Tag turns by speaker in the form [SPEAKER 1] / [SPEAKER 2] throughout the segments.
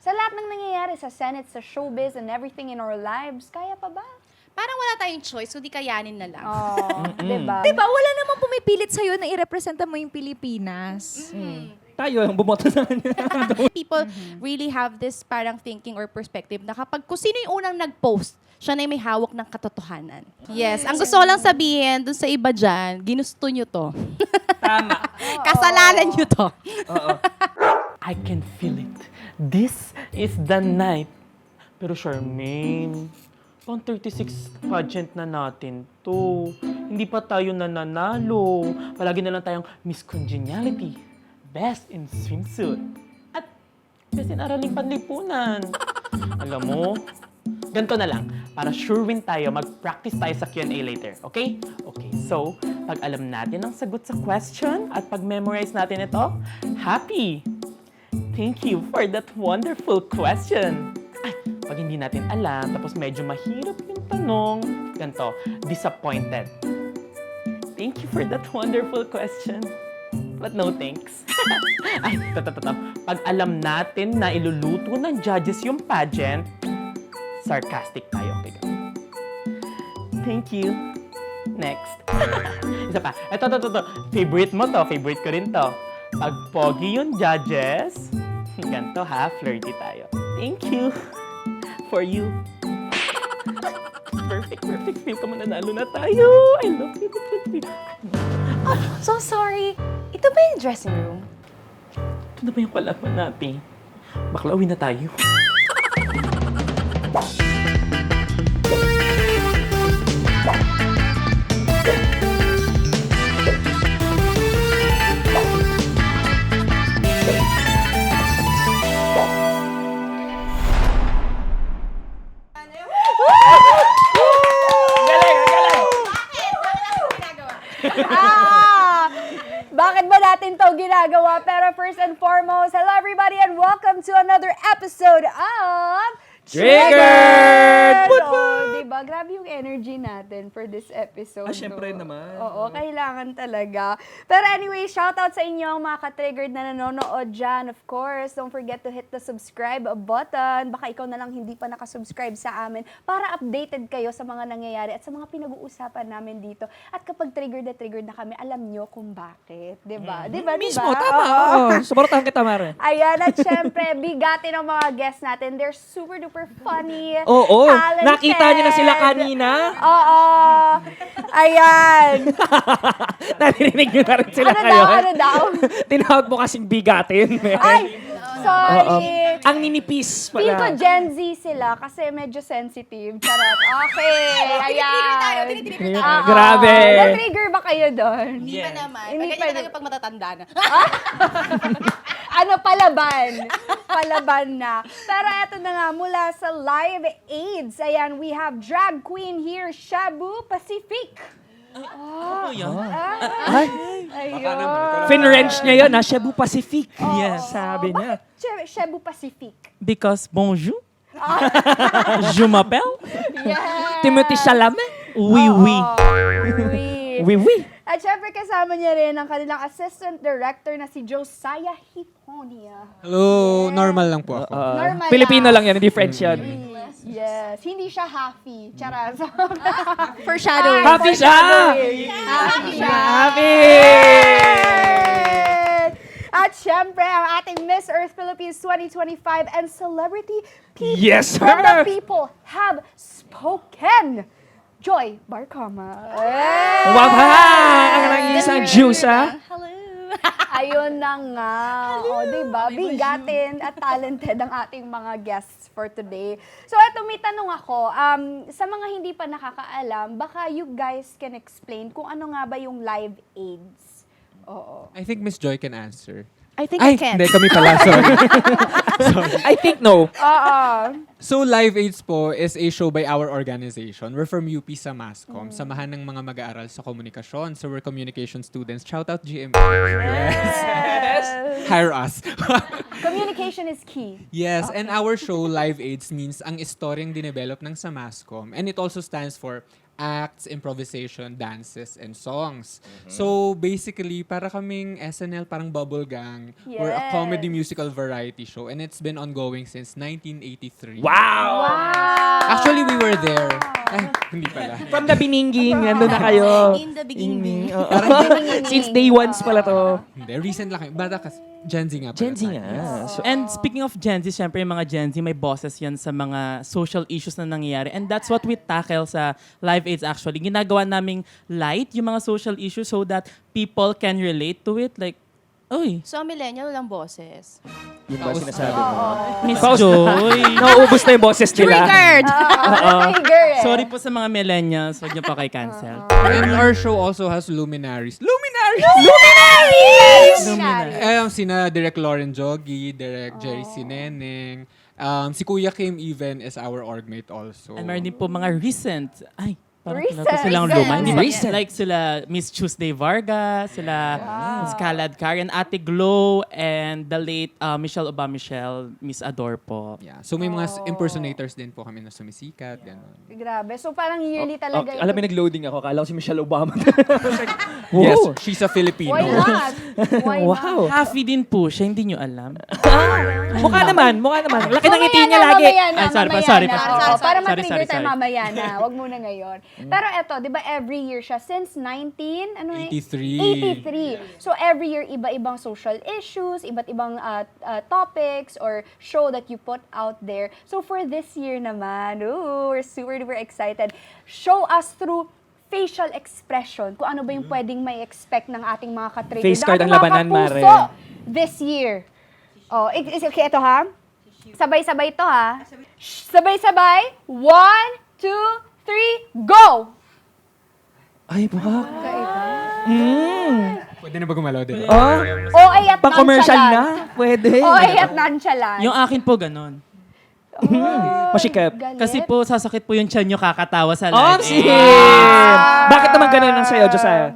[SPEAKER 1] Sa lahat ng nangyayari sa Senate, sa showbiz, and everything in our lives, kaya pa ba?
[SPEAKER 2] Parang wala tayong choice, kundi kayanin na lang.
[SPEAKER 1] Oh, diba?
[SPEAKER 3] Diba, wala namang pumipilit sa'yo na irepresenta mo yung Pilipinas.
[SPEAKER 4] Tayo, ang bumoto sa kanya.
[SPEAKER 2] People really have this parang thinking or perspective na kapag kung sino yung unang nag-post, siya na yung may hawak ng katotohanan. Yes, ang gusto ko lang sabihin dun sa iba dyan, ginusto nyo to.
[SPEAKER 4] Tama.
[SPEAKER 2] Kasalanan nyo to.
[SPEAKER 4] Oo. I can feel it. This is the night. Pero Charmaine, pang 36 pageant na natin to. Hindi pa tayo nananalo. Palagi na lang tayong Miss Congeniality, Best in Swimsuit, at Best in Araling Panlipunan. Alam mo, ganito na lang. Para sure win tayo, mag-practice tayo sa Q&A later. Okay? Okay, so, pag alam natin ang sagot sa question at pag-memorize natin ito, happy! Thank you for that wonderful question. Ay, pag hindi natin alam, tapos medyo mahirap yung tanong, ganito, disappointed. Thank you for that wonderful question. But no thanks. Ay, totoo. Pag alam natin na iluluto ng judges yung pageant, sarcastic tayo. Thank you. Next. Isa pa. Ito. Favorite mo to. Favorite ko rin to. Pag pogi yung judges, ganito ha, flirty tayo. Thank you. For you. Perfect. Feel ko mananalo na tayo. I love you.
[SPEAKER 1] So sorry. Ito ba yung dressing room?
[SPEAKER 4] Ito na ba yung kalaban natin? Bakla, uwi na tayo.
[SPEAKER 1] Bakit ba natin to ginagawa? Pero first and foremost, hello everybody and welcome to another episode of
[SPEAKER 4] Triggered!
[SPEAKER 1] Oh, diba? Grabe yung energy natin for this episode.
[SPEAKER 4] Syempre naman.
[SPEAKER 1] Oo, kailangan talaga. Pero anyway, shoutout sa inyo mga ka-triggered na nanonood dyan. Of course, don't forget to hit the subscribe button. Baka ikaw na lang hindi pa nakasubscribe sa amin para updated kayo sa mga nangyayari at sa mga pinag-uusapan namin dito. At kapag triggered na kami, alam nyo kung bakit. Diba? Diba?
[SPEAKER 4] Mismo, tama. Oo. Suportahan kita, Mare.
[SPEAKER 1] Ayan, at syempre, bigati ng mga guests natin. They're super duper funny,
[SPEAKER 4] Oo.
[SPEAKER 1] talented.
[SPEAKER 4] Nakita niyo na sila kanina.
[SPEAKER 1] Oo. Ayan.
[SPEAKER 4] Narinig niyo na rin sila
[SPEAKER 1] Ano
[SPEAKER 4] ngayon.
[SPEAKER 1] daw, ano daw?
[SPEAKER 4] Tinawag mo kasing bigatin.
[SPEAKER 1] Ay, sorry.
[SPEAKER 4] Ang ninipis
[SPEAKER 1] Feel ko
[SPEAKER 4] pala.
[SPEAKER 1] Gen Z sila kasi medyo sensitive. Charot. Okay. Ayan. Oo.
[SPEAKER 4] Grabe.
[SPEAKER 1] Na-trigger ba kayo doon?
[SPEAKER 2] Hindi pa naman.
[SPEAKER 1] Hindi
[SPEAKER 2] Hindi
[SPEAKER 1] pa-
[SPEAKER 2] talaga pag matatanda na.
[SPEAKER 1] Ano, palaban. Palaban na. Pero eto na nga, mula sa Live AIDS, ayan, we have drag queen here, Shabu Pacific. Ayun.
[SPEAKER 4] Finrench niya yun, ha? Cebu Pacific. Yes, sabi niya.
[SPEAKER 1] Shabu Pacific.
[SPEAKER 4] Because bonjour. Je m'appelle.
[SPEAKER 1] Yes.
[SPEAKER 4] Timothy Chalamet. Oui.
[SPEAKER 1] Oui.
[SPEAKER 4] Oui.
[SPEAKER 1] At syempre kasama niya rin ang kanilang assistant director na si Josiah Hiponia.
[SPEAKER 5] Hello, normal lang po ako.
[SPEAKER 1] Normal
[SPEAKER 4] Pilipino
[SPEAKER 1] lang.
[SPEAKER 4] lang yan, hindi French yan.
[SPEAKER 1] Yes. Hindi siya happy. Charot.
[SPEAKER 2] Foreshadowing.
[SPEAKER 4] Happy siya!
[SPEAKER 1] Happy siya!
[SPEAKER 4] Happy!
[SPEAKER 1] At syempre, ang ating Miss Earth Philippines 2025 and Celebrity People
[SPEAKER 4] Yes,
[SPEAKER 1] from the
[SPEAKER 4] sir!
[SPEAKER 1] People have spoken. Joy Barcama.
[SPEAKER 4] Wow, ang nang-isang juice, ha?
[SPEAKER 2] Hello.
[SPEAKER 1] Ayun na nga. O, diba? Bigatin at talented ang ating mga guests for today. So, eto, may tanong ako. Sa mga hindi pa nakakaalam, baka you guys can explain kung ano nga ba yung live AIDS. Oo.
[SPEAKER 5] I think Miss Joy can answer.
[SPEAKER 2] I think I can.
[SPEAKER 5] Hindi, kami pala, sorry.
[SPEAKER 4] I think no.
[SPEAKER 1] Oo.
[SPEAKER 5] So, Live AIDS po is a show by our organization. We're from UP sa Mascom, samahan ng mga mag-aaral sa komunikasyon. So, we're communication students. Shout out GMA.
[SPEAKER 1] Yes.
[SPEAKER 5] Hire us.
[SPEAKER 1] Communication is key.
[SPEAKER 5] Yes, and our show, Live AIDS, means ang istoryang dinevelop ng sa Mascom. And it also stands for acts, improvisation, dances, and songs. So basically, para kaming SNL, parang Bubble Gang. We're a
[SPEAKER 1] Yes.
[SPEAKER 5] comedy musical variety show and it's been ongoing since 1983.
[SPEAKER 6] Wow!
[SPEAKER 5] Actually, we were there. Ay, hindi pala.
[SPEAKER 6] From the bininging, nandun na kayo.
[SPEAKER 2] In the beginning.
[SPEAKER 6] Oo. Since day ones pala to.
[SPEAKER 5] Hindi, recent lang kayo. Bata kasi, Gen Z nga pala.
[SPEAKER 6] Gen Z
[SPEAKER 5] tayo.
[SPEAKER 6] nga. So,
[SPEAKER 7] And speaking of Gen Z, syempre yung mga Gen Z, may bosses yan sa mga social issues na nangyayari. And that's what we tackle sa Live Aids actually. Ginagawa naming light yung mga social issues so that people can relate to it. Like, uy,
[SPEAKER 2] So, millennial lang boses.
[SPEAKER 6] yun ba sinasabi mo?
[SPEAKER 7] Miss Joy.
[SPEAKER 6] Nauubos na yung boses nila.
[SPEAKER 2] Triggered!
[SPEAKER 1] Trigger eh.
[SPEAKER 7] Sorry po sa mga millennials. Huwag niyo pa kay cancel.
[SPEAKER 5] And our show also has luminaries. Luminaries! Sina Direk Lauren Jogi, Direk Jerry Sineneng. Si Kuya Kim even is our orgmate also.
[SPEAKER 7] And meron din po mga recent. Ay, parang
[SPEAKER 1] Recent.
[SPEAKER 7] recent. Silang
[SPEAKER 1] Recent.
[SPEAKER 7] luma. Hindi ba?
[SPEAKER 6] Recent.
[SPEAKER 7] Like sila Miss Tuesday Varga, sila Miss Calad Karen, Ate Glow, and the late Michelle Obamichelle, Miss Ador po.
[SPEAKER 5] Yeah. So may mga impersonators din po kami na sumisikat. Ganun.
[SPEAKER 1] Grabe. So parang yearly talaga.
[SPEAKER 6] Alam mo, nag-loading ako. Kala ko si Michelle Obama.
[SPEAKER 5] Yes,
[SPEAKER 6] Wow.
[SPEAKER 5] she's a Filipino.
[SPEAKER 1] Why not? Why
[SPEAKER 6] Wow.
[SPEAKER 7] Happy din po siya, hindi nyo alam.
[SPEAKER 6] Mukha naman. Laki ng ngiti
[SPEAKER 1] Mamaya
[SPEAKER 6] niya
[SPEAKER 1] na,
[SPEAKER 6] lagi.
[SPEAKER 1] mamaya na,
[SPEAKER 7] Ay, sorry pa,
[SPEAKER 1] mamaya
[SPEAKER 7] sorry
[SPEAKER 1] na.
[SPEAKER 7] pa.
[SPEAKER 1] Oo,
[SPEAKER 7] Sorry,
[SPEAKER 1] para
[SPEAKER 7] sorry,
[SPEAKER 1] ma-trigger tayo
[SPEAKER 7] sorry.
[SPEAKER 1] mamaya na. Wag muna ngayon. Pero eto, di ba every year siya, since
[SPEAKER 5] 83.
[SPEAKER 1] 83. So every year, iba-ibang social issues, iba't ibang topics or show that you put out there. So for this year naman, ooh, we're super duper excited. Show us through facial expression, kung ano ba yung pwedeng may expect ng ating mga katrigger.
[SPEAKER 6] Face card
[SPEAKER 1] ng
[SPEAKER 6] ang
[SPEAKER 1] ating mga
[SPEAKER 6] labanan, Mare.
[SPEAKER 1] kapuso this year. Oh, okay, ito ha. Sabay-sabay to ha. Sabay-sabay. 1, 2, 3, go!
[SPEAKER 6] Ay, baka.
[SPEAKER 5] Pwede na ba gumalaw din?
[SPEAKER 1] OA at
[SPEAKER 6] Pa-commercial
[SPEAKER 1] nonchalant.
[SPEAKER 6] na? Pwede.
[SPEAKER 1] OA at nonchalant.
[SPEAKER 7] Yung akin po ganon.
[SPEAKER 6] Masikap.
[SPEAKER 1] Galit.
[SPEAKER 7] Kasi po sasakit po yung tiyan nyo kakatawa sa
[SPEAKER 6] Oh,
[SPEAKER 7] live.
[SPEAKER 6] sim! Bakit naman ganun ang sayo, Josiah?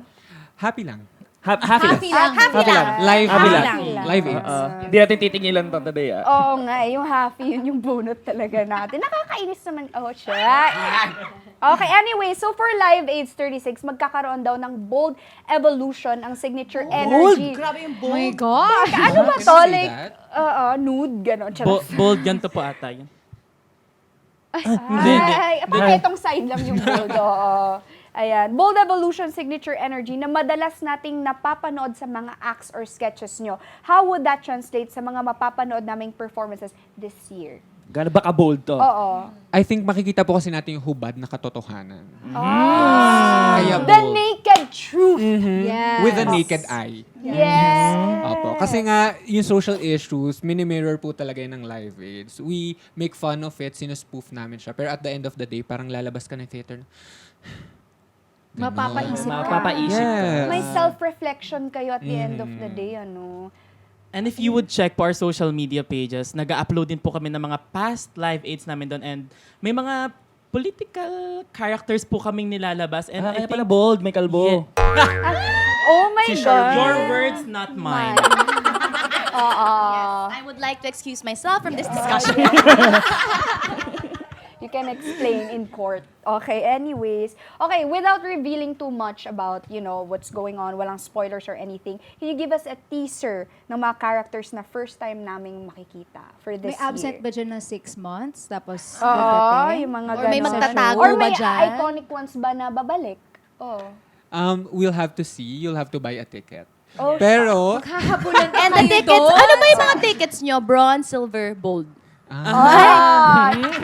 [SPEAKER 5] Happy lang.
[SPEAKER 6] Happy lang.
[SPEAKER 1] Happy lang.
[SPEAKER 5] Live
[SPEAKER 6] Happy
[SPEAKER 5] lang.
[SPEAKER 6] lang.
[SPEAKER 5] Live aids.
[SPEAKER 6] Hindi natin titingilan to today, ah.
[SPEAKER 1] Oo nga, yung happy, yun yung bunot talaga natin. Nakakainis naman. Oh, siya. Okay, anyway, so for Live AIDS 36, magkakaroon daw ng bold evolution ang signature energy.
[SPEAKER 2] Grabe yung bold.
[SPEAKER 3] Oh my gosh!
[SPEAKER 1] Ano ba
[SPEAKER 5] Can
[SPEAKER 1] to?
[SPEAKER 5] you say
[SPEAKER 1] Like,
[SPEAKER 5] that?
[SPEAKER 1] nude, gano'n. Charot.
[SPEAKER 7] Bold ganito po ata yun.
[SPEAKER 1] Ay, pakitong side lang yung bold. Oo. Ayan. Bold evolution signature energy na madalas nating napapanood sa mga acts or sketches nyo. How would that translate sa mga mapapanood naming performances this year?
[SPEAKER 6] Gano'n ba ka-bold to?
[SPEAKER 1] Oo.
[SPEAKER 5] I think makikita po kasi natin yung hubad na katotohanan. Kaya
[SPEAKER 1] The
[SPEAKER 5] bold.
[SPEAKER 1] naked truth.
[SPEAKER 3] Yes.
[SPEAKER 5] With a naked eye.
[SPEAKER 1] Yes.
[SPEAKER 5] Opo. Kasi nga, yung social issues, mini-mirror po talaga yun ng Live Aids. We make fun of it, sinuspoof namin siya. Pero at the end of the day, parang lalabas ka ng theater na,
[SPEAKER 3] Mapapaisip ka.
[SPEAKER 6] Mapapaisip ka.
[SPEAKER 5] Yes.
[SPEAKER 1] May self-reflection kayo at the end of the day, ano?
[SPEAKER 7] And if you would check po our social media pages, nag-upload din po kami ng mga past Live Aids namin doon. And may mga political characters po kaming nilalabas. And I
[SPEAKER 6] Kaya pala
[SPEAKER 7] think,
[SPEAKER 6] bold, may kalbo.
[SPEAKER 1] Oh my God.
[SPEAKER 7] your words, not mine.
[SPEAKER 1] Oo.
[SPEAKER 2] I would like to excuse myself from this discussion.
[SPEAKER 1] You can explain in court. Okay, anyways. Okay, without revealing too much about, what's going on, walang spoilers or anything, can you give us a teaser ng mga characters na first time naming makikita for this
[SPEAKER 3] May absent
[SPEAKER 1] year?
[SPEAKER 3] ba dyan na 6 months? Tapos,
[SPEAKER 1] Oo,
[SPEAKER 3] dadating?
[SPEAKER 1] yung mga
[SPEAKER 2] Or may
[SPEAKER 1] ganon.
[SPEAKER 2] magtatago
[SPEAKER 1] Or
[SPEAKER 2] ba
[SPEAKER 1] may
[SPEAKER 2] dyan?
[SPEAKER 1] iconic ones ba na babalik? Oh.
[SPEAKER 5] We'll have to see. You'll have to buy a ticket.
[SPEAKER 1] Oh,
[SPEAKER 5] Pero,
[SPEAKER 3] Hahabulan
[SPEAKER 2] And the tickets, ano ba yung mga tickets nyo? Bronze, silver, gold.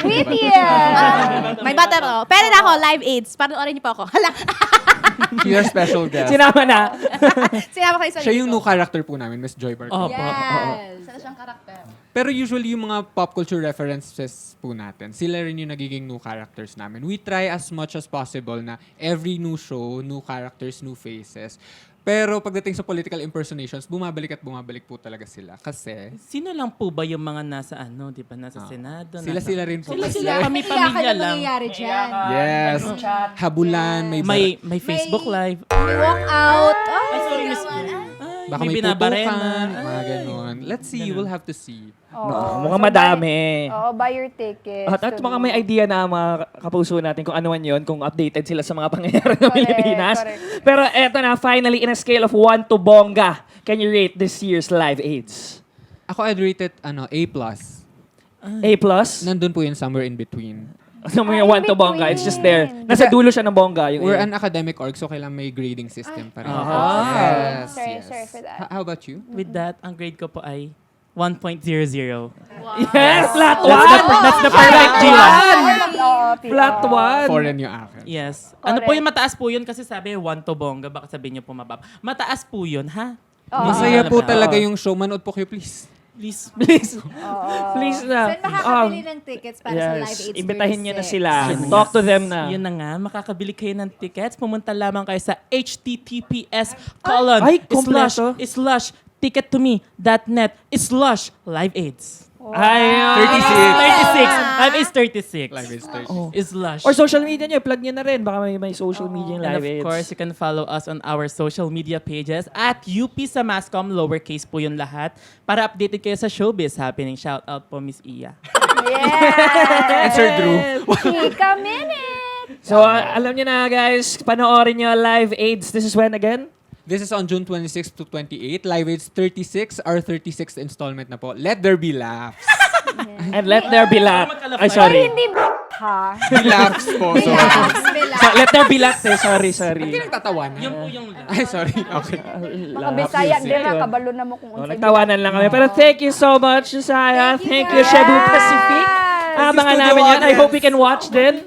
[SPEAKER 1] witty yan!
[SPEAKER 2] May bata pa ako. Pero na ako, Live Aids. Panoorin niyo po ako. Hala.
[SPEAKER 5] your special guest.
[SPEAKER 6] Sinama na.
[SPEAKER 2] Sinama kayo sa
[SPEAKER 5] Siya yung new character po namin, Miss Joy Barco.
[SPEAKER 7] Opo.
[SPEAKER 2] Yes. Sana siyang karakter.
[SPEAKER 5] Pero usually yung mga pop culture references po natin, sila rin yung nagiging new characters namin. We try as much as possible na every new show, new characters, new faces. Pero pagdating sa political impersonations, bumabalik at bumabalik po talaga sila. Kasi
[SPEAKER 7] Sino lang po ba yung mga nasa di ba, nasa Senado?
[SPEAKER 5] sila rin po.
[SPEAKER 7] Sila, pamilya lang.
[SPEAKER 3] nangyayari dyan.
[SPEAKER 5] Yes. Habulan,
[SPEAKER 7] May Facebook Live.
[SPEAKER 3] May walk out.
[SPEAKER 7] Ay, sorry, Miss Joy.
[SPEAKER 5] baka
[SPEAKER 7] may
[SPEAKER 5] may
[SPEAKER 7] binabarena.
[SPEAKER 5] putukan, mga ganon. Let's see, we'll have to see.
[SPEAKER 1] Oo.
[SPEAKER 6] Mukhang
[SPEAKER 1] So,
[SPEAKER 6] madami.
[SPEAKER 1] buy your tickets.
[SPEAKER 6] At
[SPEAKER 1] to
[SPEAKER 6] mga
[SPEAKER 1] the-
[SPEAKER 6] may idea na mga kapuso natin kung ano man yun, kung updated sila sa mga pangyayari ng Pilipinas.
[SPEAKER 1] correct.
[SPEAKER 6] Pero eto na, finally, in a scale of 1 to bongga, can you rate this year's Live AIDS?
[SPEAKER 5] Ako, I'd rate it, A+.
[SPEAKER 6] A+?
[SPEAKER 5] Nandun po yun somewhere in between.
[SPEAKER 6] Ano mo yung
[SPEAKER 1] in
[SPEAKER 6] 1 to bongga? It's just there.
[SPEAKER 1] between.
[SPEAKER 6] Nasa dulo siya ng bongga. Yung
[SPEAKER 5] We're
[SPEAKER 6] A.
[SPEAKER 5] an academic org, so kailangan may grading system pa rin.
[SPEAKER 1] Sorry for that.
[SPEAKER 5] How about you?
[SPEAKER 7] With that, ang grade ko po ay 1.00.
[SPEAKER 6] Yes! Flat 1!
[SPEAKER 7] That's the perfect G1.
[SPEAKER 6] Flat 1!
[SPEAKER 5] Foreign yung akin.
[SPEAKER 7] Yes. Ano po yung mataas po yun? Kasi sabi, 1 to bongga. Baka sabihin niyo po mababa. Mataas po yun, ha?
[SPEAKER 5] Masaya po talaga yung show. Manood po kayo, please.
[SPEAKER 7] Please.
[SPEAKER 6] Please. Please na.
[SPEAKER 3] Saan makakabili ng tickets para sa Live
[SPEAKER 6] Yes.
[SPEAKER 3] AIDS
[SPEAKER 6] Imbitahin niyo na
[SPEAKER 3] 36?
[SPEAKER 6] sila. Talk to them na.
[SPEAKER 7] Yun na nga, makakabili kayo ng tickets. Pumunta lamang kayo sa
[SPEAKER 6] Ay, kompleto.
[SPEAKER 7] https://tickettome.net/Live AIDS.
[SPEAKER 6] Ay,
[SPEAKER 7] 36. Live AIDS 36.
[SPEAKER 5] Live is 30.
[SPEAKER 7] Is Lush.
[SPEAKER 6] Or social media niyo, plug niyo na rin. Baka may social media yung
[SPEAKER 7] And
[SPEAKER 6] Live
[SPEAKER 7] of
[SPEAKER 6] AIDS.
[SPEAKER 7] course, you can follow us on our social media pages at UP sa Mascom, lowercase po yun lahat. Para updated kayo sa showbiz happening. Shout out po, Miss Iya.
[SPEAKER 1] Yeah!
[SPEAKER 5] And Sir Drew.
[SPEAKER 1] Chika minute!
[SPEAKER 6] So, alam niyo na guys, panoorin niyo Live AIDS. This is when again?
[SPEAKER 5] This is on June 26 to 28. Live Aid's 36, our 36th installment na po. Let there be laughs.
[SPEAKER 6] And let there be laugh. Ay,
[SPEAKER 1] Ay,
[SPEAKER 6] sorry.
[SPEAKER 1] hindi ha?
[SPEAKER 5] Be laughs po. So,
[SPEAKER 6] Let there be laugh eh. Sorry.
[SPEAKER 5] hindi nagtatawanan.
[SPEAKER 7] Yun po yung
[SPEAKER 5] Ay, sorry. Okay.
[SPEAKER 1] Mga Bisaya, di na, kabalo na mo kung
[SPEAKER 6] Oh,
[SPEAKER 1] unsay
[SPEAKER 6] nagtawanan lang kami. Pero thank you so much, Josiah. Thank you, Cebu Pacific. Abangan
[SPEAKER 5] Studio
[SPEAKER 6] namin yan. I
[SPEAKER 5] audience.
[SPEAKER 6] hope we can watch din.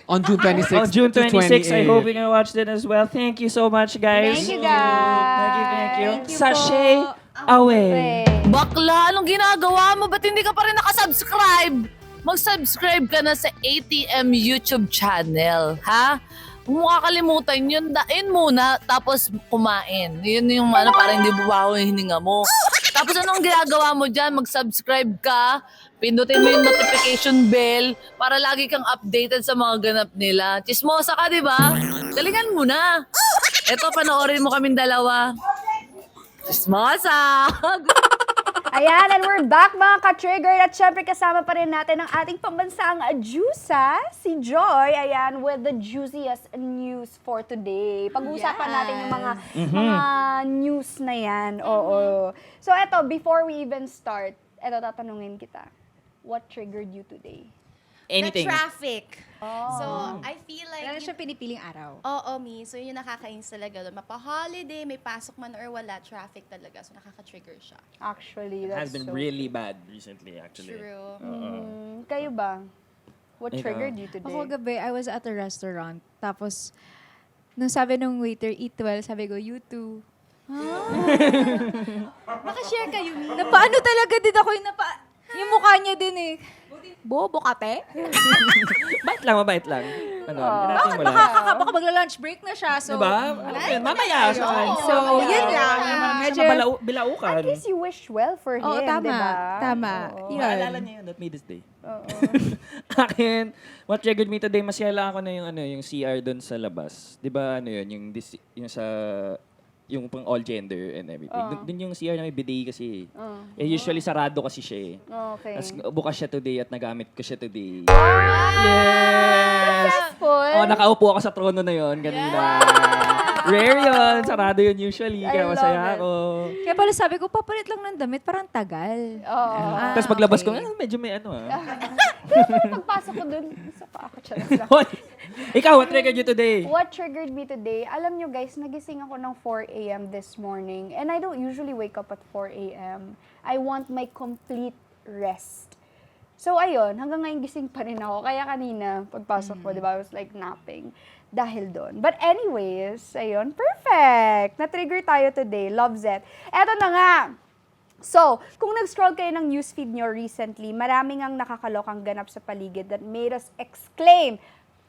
[SPEAKER 5] On June 26
[SPEAKER 6] On June
[SPEAKER 5] to
[SPEAKER 6] 26, I
[SPEAKER 5] 28.
[SPEAKER 6] hope we can watch din as well. Thank you so much, guys.
[SPEAKER 1] Thank you, guys.
[SPEAKER 6] Thank you. Sashay away.
[SPEAKER 8] Bakla, anong ginagawa mo? Ba't hindi ka pa rin nakasubscribe? Mag-subscribe ka na sa ATM YouTube channel, ha? Huwag mo kakalimutan yun. Dain muna, tapos kumain. Yun yung para hindi bubaho yung hininga mo. Tapos anong ginagawa mo dyan? Mag-subscribe ka, pindutin mo yung notification bell para lagi kang updated sa mga ganap nila. Chismosa ka, di ba? Galingan mo na. Eto, panoorin mo kaming dalawa. Chismosa!
[SPEAKER 1] Ayan, and we're back mga ka-triggered. At syempre kasama pa rin natin ang ating pambansang Juica, si Joy. Ayan, with the juiciest news for today. Pag-uusapan natin yung mga news na yan. Oo. So eto, before we even start, eto tatanungin kita. What triggered you today?
[SPEAKER 6] Anything.
[SPEAKER 2] The traffic. So, I feel like...
[SPEAKER 3] Wala na siyang pinipiling araw.
[SPEAKER 2] Oo, so yun yung nakakainis talaga doon. Mapa-holiday, may pasok man or wala, traffic talaga. So, nakaka-trigger siya.
[SPEAKER 1] Actually,
[SPEAKER 6] It has
[SPEAKER 1] that's
[SPEAKER 6] been
[SPEAKER 1] so
[SPEAKER 6] really bad recently, actually.
[SPEAKER 2] True.
[SPEAKER 1] Kayo ba? What
[SPEAKER 6] Ikaw.
[SPEAKER 1] triggered you today?
[SPEAKER 3] Ako gabi, I was at a restaurant. Tapos, nung sabi nung waiter, eat well, sabi ko, you too.
[SPEAKER 2] Nakashare kayo ni.
[SPEAKER 3] Napaano talaga din ako yung mukha niya din eh. Bobo ka, te?
[SPEAKER 6] Mabait lang. Ano, inatin mo lang.
[SPEAKER 3] Baka magla-lunch break na siya. So,
[SPEAKER 6] Diba? Mamaya.
[SPEAKER 3] So, yun lang.
[SPEAKER 6] Medyo bilaukan.
[SPEAKER 1] At least you wish well for him,
[SPEAKER 3] Oo, tama.
[SPEAKER 1] diba?
[SPEAKER 3] Tama.
[SPEAKER 1] Oo.
[SPEAKER 3] Yun.
[SPEAKER 6] Maalala niya yun, that made his day. Akin, what triggered me today, masaya lang ako na yung CR doon sa labas. Di ba yung sa yung pang all gender and everything. Doon yung CR na may bidet kasi. Usually sarado kasi siya eh.
[SPEAKER 1] Okay.
[SPEAKER 6] Tapos bukas siya today at nagamit ko siya today.
[SPEAKER 1] Successful.
[SPEAKER 6] Oh, nakaupo ako sa trono na yon kanina. Rare yun. Sarado yun usually.
[SPEAKER 1] I
[SPEAKER 6] Kaya
[SPEAKER 1] love
[SPEAKER 6] masaya
[SPEAKER 1] it.
[SPEAKER 6] ako.
[SPEAKER 3] Kaya pala sabi ko, papalit lang ng damit, parang tagal.
[SPEAKER 1] Oo.
[SPEAKER 6] Tapos paglabas ko,
[SPEAKER 3] okay.
[SPEAKER 6] medyo may ano
[SPEAKER 1] Pagpasok ko dun, isa pa ako siya.
[SPEAKER 6] Hoy! Ikaw, what triggered you today?
[SPEAKER 1] What triggered me today? Alam nyo guys, nagising ako ng 4 a.m. this morning. And I don't usually wake up at 4 a.m. I want my complete rest. So ayun, hanggang ngayon gising pa rin ako. Kaya kanina, pagpasok ko, di ba, I was like napping. Dahil doon. But anyways, ayun, perfect! Na-trigger tayo today. Loves it. Eto na nga. So, kung nag-scroll kayo ng newsfeed nyo recently, maraming ang nakakalokang ganap sa paligid that made us exclaim,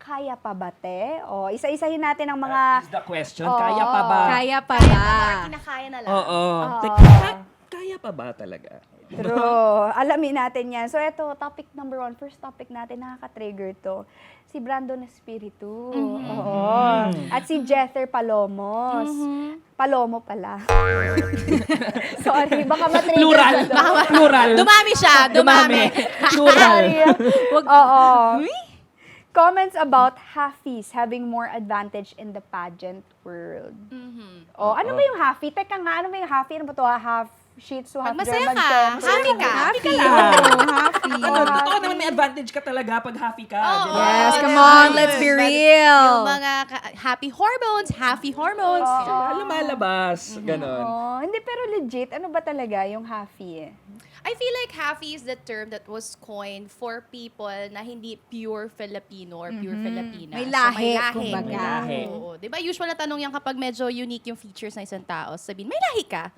[SPEAKER 1] kaya pa ba, te? O, isa-isahin natin ang mga...
[SPEAKER 6] Is the question,
[SPEAKER 1] Oo.
[SPEAKER 6] kaya pa ba?
[SPEAKER 3] Kaya pala.
[SPEAKER 2] Kinakaya na lang.
[SPEAKER 6] Oo.
[SPEAKER 1] Oo.
[SPEAKER 6] Kaya pa ba talaga?
[SPEAKER 1] True. Alamin natin yan. So, ito, topic number 1. First topic natin, nakaka-trigger to. Si Brandon Espiritu. Oo. At si Jether Palomos. Palomo pala. Sorry, baka matrigger.
[SPEAKER 4] Plural.
[SPEAKER 2] Dumami siya, dumami.
[SPEAKER 4] Plural.
[SPEAKER 1] Oo. Comments about halfies having more advantage in the pageant world. Oh, ano ba yung halfie? Teka nga, ano ba yung halfie? Ano ba to? Half Shih Tzu, half
[SPEAKER 2] Pag masaya
[SPEAKER 1] German
[SPEAKER 2] ka,
[SPEAKER 1] Shepherd.
[SPEAKER 2] happy ka.
[SPEAKER 3] Happy.
[SPEAKER 4] Totoo naman may advantage ka talaga pag happy ka. di ba?
[SPEAKER 3] Yes, come on, let's be real.
[SPEAKER 2] Yung mga happy hormones.
[SPEAKER 6] Lumalabas. Ganon.
[SPEAKER 1] Oh, hindi, pero legit, ano ba talaga yung halfie?
[SPEAKER 2] I feel like happy is the term that was coined for people na hindi pure Filipino or pure Filipina.
[SPEAKER 3] May lahi,
[SPEAKER 2] So,
[SPEAKER 3] kumbaga.
[SPEAKER 6] May lahi.
[SPEAKER 2] Oo. Di ba usual na tanong yan kapag medyo unique yung features ng isang tao, sabihin, may lahi ka?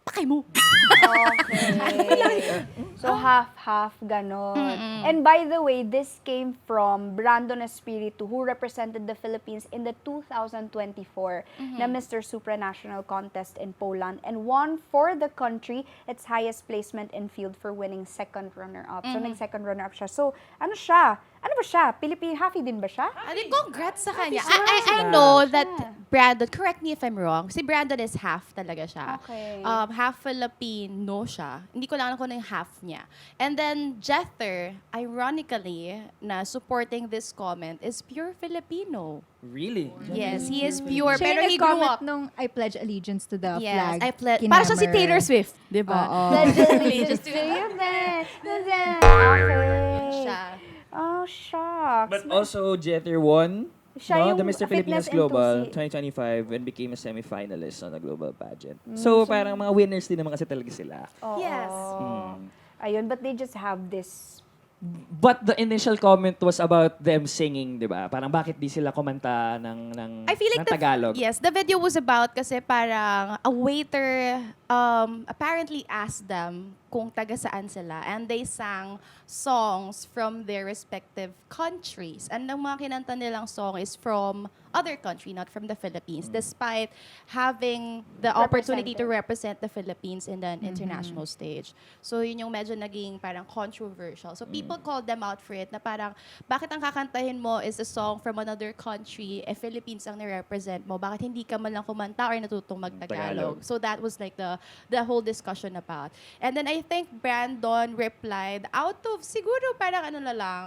[SPEAKER 2] Pakay mo.
[SPEAKER 1] Okay. So, half-half, ganon. And by the way, this came from Brandon Espiritu, who represented the Philippines in the 2024 na Mr. Supranational Contest in Poland and won for the country its highest placement in field for winning second runner-up. So, nag-second runner-up siya. So, ano siya? Ano ba siya? Happy din ba siya?
[SPEAKER 2] Congrats sa kanya. I know that Brandon, correct me if I'm wrong, si Brandon is half talaga siya.
[SPEAKER 1] Okay.
[SPEAKER 2] Half Filipino siya. Hindi ko lang alam kung ano yung half niya. And then Jether, ironically, na supporting this comment, is pure Filipino.
[SPEAKER 6] Really?
[SPEAKER 2] Yes, he is pure.
[SPEAKER 3] Siya
[SPEAKER 2] Pero
[SPEAKER 3] yung
[SPEAKER 2] he grew
[SPEAKER 3] nag-comment
[SPEAKER 2] up.
[SPEAKER 3] nung I pledge allegiance to the
[SPEAKER 2] Yes,
[SPEAKER 3] flag.
[SPEAKER 2] I pledge. Para siya si
[SPEAKER 3] Kinammer.
[SPEAKER 2] Taylor Swift, di ba?
[SPEAKER 3] Oo.
[SPEAKER 1] Allegiance to you, man. Okay.
[SPEAKER 2] Siya.
[SPEAKER 1] Oh, shucks.
[SPEAKER 6] But also, Jether won
[SPEAKER 1] Siya yung
[SPEAKER 6] the Mr. Philippines
[SPEAKER 1] fitness
[SPEAKER 6] Global
[SPEAKER 1] enthusi-
[SPEAKER 6] 2025 and became a semi-finalist on the global pageant. So, parang mga winners din naman kasi talaga sila.
[SPEAKER 1] Oo.
[SPEAKER 2] Yes.
[SPEAKER 1] Ayun, but they just have this.
[SPEAKER 6] But the initial comment was about them singing, di ba? Parang bakit di sila kumanta ng
[SPEAKER 2] I feel like
[SPEAKER 6] ng Tagalog.
[SPEAKER 2] Yes, the video was about kasi parang a waiter apparently asked them kung taga saan sila and they sang songs from their respective countries. And ang mga kinanta nilang song is from other country, not from the Philippines, despite having the opportunity to represent the Philippines in the international stage. So yun yung medyo naging parang controversial. So people called them out for it na parang, bakit ang kakantahin mo is a song from another country, Philippines ang nire-represent mo, bakit hindi ka man lang kumanta or natutong mag-Tagalog?
[SPEAKER 6] Tagalog.
[SPEAKER 2] So that was like the whole discussion about. And then I think Brandon replied out of siguro parang ano na lang,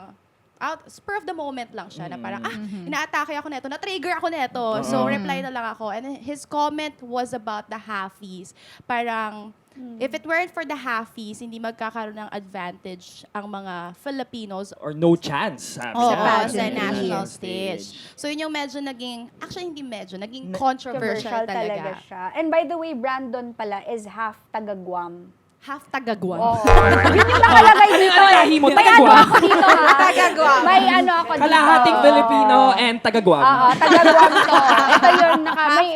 [SPEAKER 2] spur of the moment lang siya na parang, inaatake ako neto, na-trigger ako neto. So, reply na lang ako. And his comment was about the halfies. Parang, if it weren't for the halfies, hindi magkakaroon ng advantage ang mga Filipinos
[SPEAKER 6] Or no chance, sabi
[SPEAKER 2] Oo,
[SPEAKER 6] niya.
[SPEAKER 2] sa national stage. So, yun yung medyo naging, actually hindi medyo, naging controversial talaga.
[SPEAKER 1] siya. And by the way, Brandon pala is half taga-Guam.
[SPEAKER 2] Half tagagwan.
[SPEAKER 1] Oo. Yun yung nakalagay dito.
[SPEAKER 4] Lahi mo,
[SPEAKER 1] May ano
[SPEAKER 4] taga-Guam.
[SPEAKER 1] ako dito, ha? Taga-Guam. May ano ako dito.
[SPEAKER 6] Kalahating Filipino and taga-Guam.
[SPEAKER 1] Oo, taga-Guam to. Ito yun,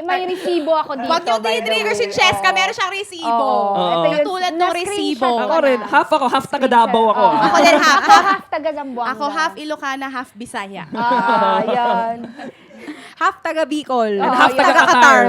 [SPEAKER 1] may resibo ako dito.
[SPEAKER 2] Huwag niyo
[SPEAKER 1] by the
[SPEAKER 2] trigger si
[SPEAKER 1] way.
[SPEAKER 2] Cheska,
[SPEAKER 1] Oo.
[SPEAKER 2] meron siyang resibo.
[SPEAKER 1] Oo. Ito yun,
[SPEAKER 2] Katulad ng
[SPEAKER 1] na-screenshot
[SPEAKER 2] resibo.
[SPEAKER 1] ko
[SPEAKER 6] Ako rin,
[SPEAKER 1] na.
[SPEAKER 6] half ako, half taga-Davao ako.
[SPEAKER 1] Oo.
[SPEAKER 2] Ako din half.
[SPEAKER 1] Half taga-Zamboanga.
[SPEAKER 2] Ako half Ilocana, half Bisaya.
[SPEAKER 1] Yan.
[SPEAKER 3] Half taga Bicol.
[SPEAKER 1] Oo,
[SPEAKER 3] half
[SPEAKER 1] yan.
[SPEAKER 3] taga Qatar.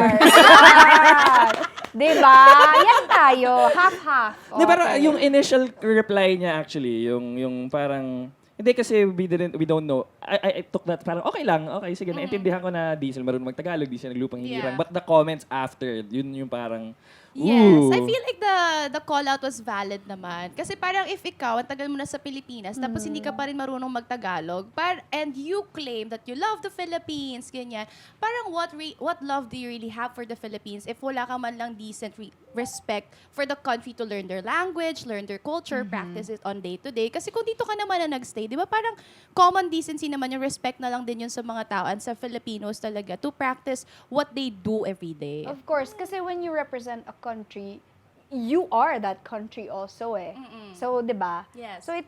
[SPEAKER 1] Diba? Yan tayo. Half-half.
[SPEAKER 6] Di, pero yung initial reply niya actually, yung parang, hindi kasi we don't know. I took that parang okay lang, okay, sige, naintindihan ko na di sila marunong mag-Tagalog, di sila naglupang hinirang.
[SPEAKER 2] Yeah.
[SPEAKER 6] But the comments after, yun yung parang,
[SPEAKER 2] Yes, I
[SPEAKER 6] ooh.
[SPEAKER 2] feel like the call out was valid naman. Kasi parang if ikaw, ang tagal mo na sa Pilipinas, tapos hindi ka pa rin marunong mag-Tagalog, and you claim that you love the Philippines, ganyan, parang what love do you really have for the Philippines if wala ka man lang decent respect for the country to learn their language, learn their culture, practice it on day-to-day? Kasi kung dito ka naman na nagstay, di ba parang common decency naman yung respect na lang din yun sa mga tao and sa Filipinos talaga to practice what they do every day.
[SPEAKER 1] Of course, kasi when you represent a country, you are that country also eh. So, 'di ba?
[SPEAKER 2] Yes.
[SPEAKER 1] So it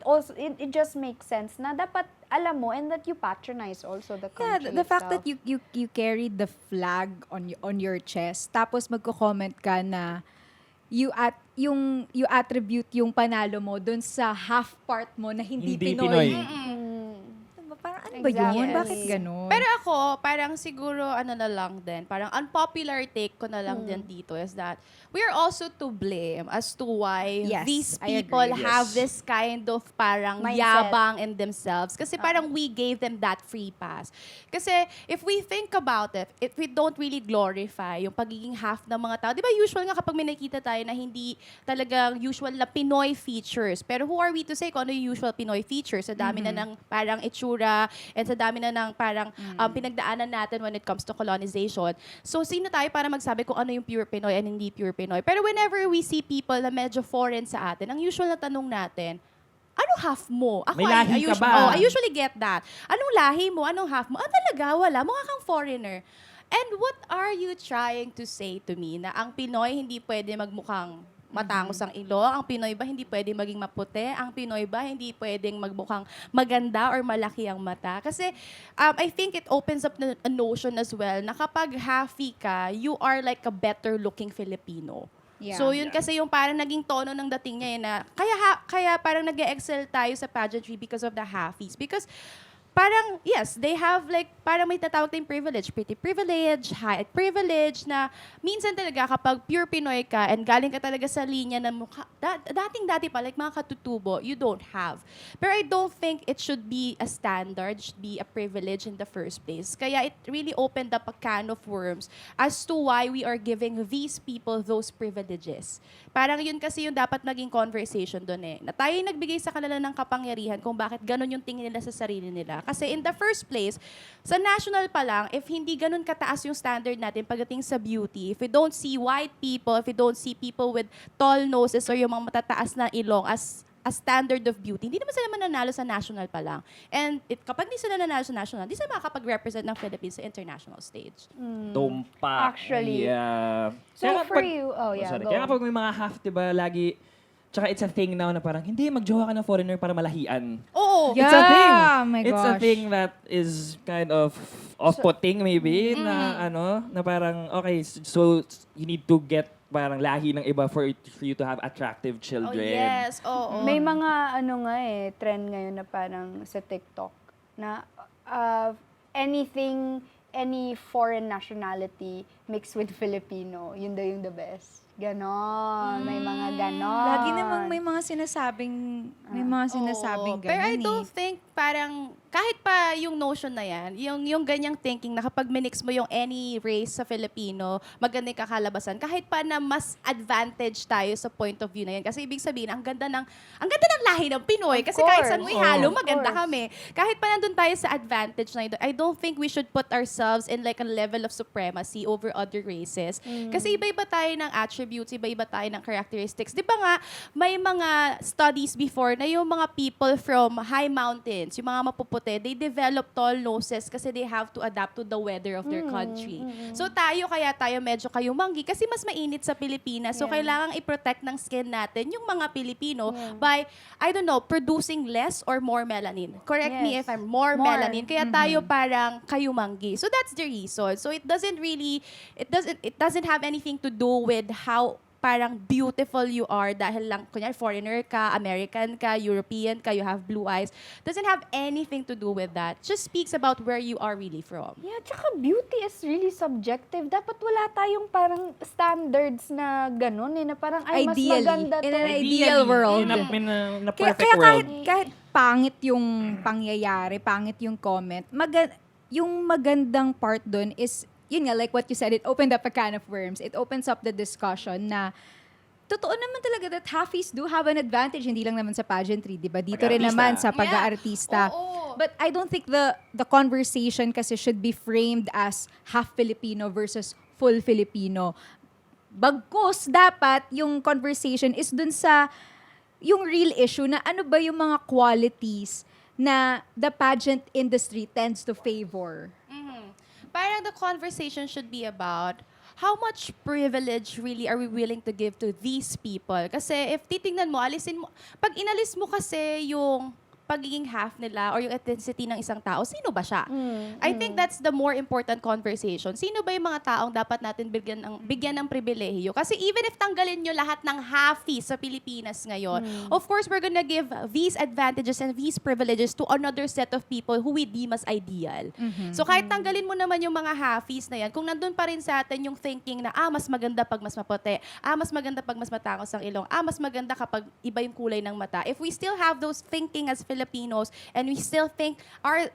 [SPEAKER 1] just makes sense na dapat alam mo and that you patronize also the
[SPEAKER 3] Yeah,
[SPEAKER 1] country.
[SPEAKER 3] the fact that
[SPEAKER 1] itself.
[SPEAKER 3] you carried the flag on your chest, tapos magko-comment ka na you attribute yung panalo mo dun sa half part mo na hindi Pinoy.
[SPEAKER 6] Pinoy.
[SPEAKER 3] Diba? Parang ano ba yun?
[SPEAKER 1] Exactly.
[SPEAKER 3] Bakit ganun?
[SPEAKER 2] Pero ako, parang siguro, ano na lang din, parang unpopular take ko na lang din dito is that we are also to blame as to why
[SPEAKER 3] Yes,
[SPEAKER 2] these
[SPEAKER 3] I
[SPEAKER 2] people
[SPEAKER 3] agree.
[SPEAKER 2] have
[SPEAKER 6] Yes.
[SPEAKER 2] this kind of parang
[SPEAKER 1] Mindset.
[SPEAKER 2] yabang in themselves. Kasi parang we gave them that free pass. Kasi if we think about it, if we don't really glorify yung pagiging half ng mga tao, di ba usual nga kapag may nakita tayo na hindi talagang usual na Pinoy features. Pero who are we to say kung ano yung usual Pinoy features? Sa dami na ng parang itsura and sa dami na ng parang pinagdaanan natin when it comes to colonization. So, sino tayo para magsabi kung ano yung pure Pinoy and hindi pure Pinoy? Pero whenever we see people na medyo foreign sa atin, ang usual na tanong natin, anong half mo? Ako,
[SPEAKER 4] May lahi ka ba?
[SPEAKER 2] I usually get that. Anong lahi mo? Anong half mo? Talaga, wala. Mukha kang foreigner. And what are you trying to say to me na ang Pinoy hindi pwede magmukhang matangos ang ilong? Ang Pinoy ba hindi pwede maging maputi? Ang Pinoy ba hindi pwedeng magmukhang maganda or malaki ang mata? Kasi I think it opens up a notion as well na kapag halfy ka, you are like a better looking Filipino.
[SPEAKER 3] Yeah.
[SPEAKER 2] So yun kasi yung parang naging tono ng dating niya na kaya parang nag-excel tayo sa pageantry because of the halfies. Because parang, yes, they have like, parang may tatawag tayong privilege, pretty privilege, height privilege, na minsan talaga kapag pure Pinoy ka and galing ka talaga sa linya na mukha, dating-dati pa, like mga katutubo, you don't have. Pero I don't think it should be a standard, should be a privilege in the first place. Kaya it really opened up a can of worms as to why we are giving these people those privileges. Parang yun kasi yung dapat maging conversation doon eh. Na tayo yung nagbigay sa kanila ng kapangyarihan kung bakit ganun yung tingin nila sa sarili nila. Kasi in the first place, sa national pa lang, if hindi ganun kataas yung standard natin pagdating sa beauty, if we don't see white people, if we don't see people with tall noses or yung mga matataas na ilong as a standard of beauty, hindi naman sila mananalo sa national pa lang. And kapag hindi sila nanalo sa national, hindi sila makakapag-represent ng Philippines sa international stage.
[SPEAKER 6] Tumpak.
[SPEAKER 1] Actually.
[SPEAKER 6] Yeah.
[SPEAKER 1] So
[SPEAKER 6] Kaya
[SPEAKER 1] for
[SPEAKER 6] kapag-
[SPEAKER 1] you,
[SPEAKER 6] sorry.
[SPEAKER 1] go.
[SPEAKER 6] Kaya kapag may mga half, diba, lagi, tsaka it's a thing now na parang, hindi, magjowa ka ng foreigner para malahian.
[SPEAKER 2] Oo!
[SPEAKER 3] Yeah,
[SPEAKER 6] It's a thing.
[SPEAKER 3] my
[SPEAKER 6] It's a
[SPEAKER 3] gosh.
[SPEAKER 6] thing that is kind of off-putting maybe, na na parang, okay, so you need to get parang lahi ng iba for you to have attractive
[SPEAKER 2] Oh,
[SPEAKER 6] children.
[SPEAKER 2] yes, oo.
[SPEAKER 1] May mga ano nga eh, trend ngayon na parang sa TikTok na any foreign nationality mixed with Filipino, yun daw yung the best. Ganon. May mga ganon.
[SPEAKER 3] Lagi namang may mga sinasabing
[SPEAKER 2] Oo, pero I
[SPEAKER 3] ganun
[SPEAKER 2] don't think parang kahit pa yung notion na yan, yung ganyang thinking na kapag minix mo yung any race sa Filipino, maganda yung kakalabasan. Kahit pa na mas advantage tayo sa point of view na yan. Kasi ibig sabihin, ang ganda ng lahi ng Pinoy. Kasi kahit saan mo ihalo,
[SPEAKER 1] Of
[SPEAKER 2] maganda
[SPEAKER 1] course.
[SPEAKER 2] kami. Kahit pa nandun tayo sa advantage na yun, I don't think we should put ourselves in like a level of supremacy over other races. Kasi iba-iba tayo ng attributes, iba-iba tayo ng characteristics. Di ba nga, may mga studies before na yung mga people from high mountains, yung mga mapuputi, they develop tall noses kasi they have to adapt to the weather of their country. So tayo medyo kayumanggi kasi mas mainit sa Pilipinas. So kailangang i-protect ng skin natin yung mga Pilipino by, I don't know, producing less or more melanin. Correct me if
[SPEAKER 1] Yes.
[SPEAKER 2] I'm more
[SPEAKER 1] More.
[SPEAKER 2] melanin. Kaya tayo parang kayumanggi. So that's the reason. So it doesn't have anything to do with how parang beautiful you are dahil lang, kunyari, foreigner ka, American ka, European ka, you have blue eyes. Doesn't have anything to do with that. Just speaks about where you are really from.
[SPEAKER 1] Yeah, tsaka beauty is really subjective. Dapat wala tayong parang standards na ganun eh, na parang ay mas
[SPEAKER 3] Ideally,
[SPEAKER 1] maganda to.
[SPEAKER 3] in an ideal world.
[SPEAKER 4] Na
[SPEAKER 3] Kaya,
[SPEAKER 4] perfect
[SPEAKER 3] kaya
[SPEAKER 4] world.
[SPEAKER 3] kahit pangit yung pangyayari, pangit yung comment, yung magandang part dun is, yun nga, like what you said, it opened up a can of worms. It opens up the discussion na totoo naman talaga that halfies do have an advantage, hindi lang naman sa pageantry, di ba? Dito rin
[SPEAKER 6] Pag-aartista.
[SPEAKER 3] naman sa pag-aartista.
[SPEAKER 2] Oo.
[SPEAKER 3] But I don't think the conversation kasi should be framed as half Filipino versus full Filipino. Bagkus, dapat yung conversation is dun sa yung real issue na ano ba yung mga qualities na the pageant industry tends to favor.
[SPEAKER 2] Parang the conversation should be about how much privilege really are we willing to give to these people? Kasi if titingnan mo, pag inalis mo kasi yung pagiging half nila or yung ethnicity ng isang tao, sino ba siya? I think that's the more important conversation. Sino ba yung mga taong dapat natin bigyan ng pribilehiyo? Kasi even if tanggalin nyo lahat ng halfies sa Pilipinas ngayon, of course, we're gonna give these advantages and these privileges to another set of people who we deem as ideal. So kahit tanggalin mo naman yung mga halfies na yan, kung nandun pa rin sa atin yung thinking na, mas maganda pag mas maputi, mas maganda pag mas matangos ang ilong, mas maganda kapag iba yung kulay ng mata. If we still have those thinking as Filipinos and we still think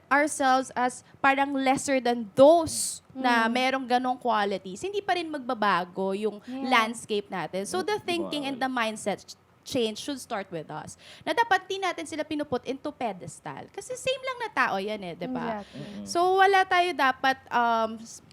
[SPEAKER 2] ourselves as parang lesser than those na merong ganong qualities, hindi pa rin magbabago yung landscape natin. So the thinking and the mindset change should start with us. Na dapat di natin sila pinuput into pedestal. Kasi same lang na tao yan di ba?
[SPEAKER 1] Exactly.
[SPEAKER 2] So wala tayo dapat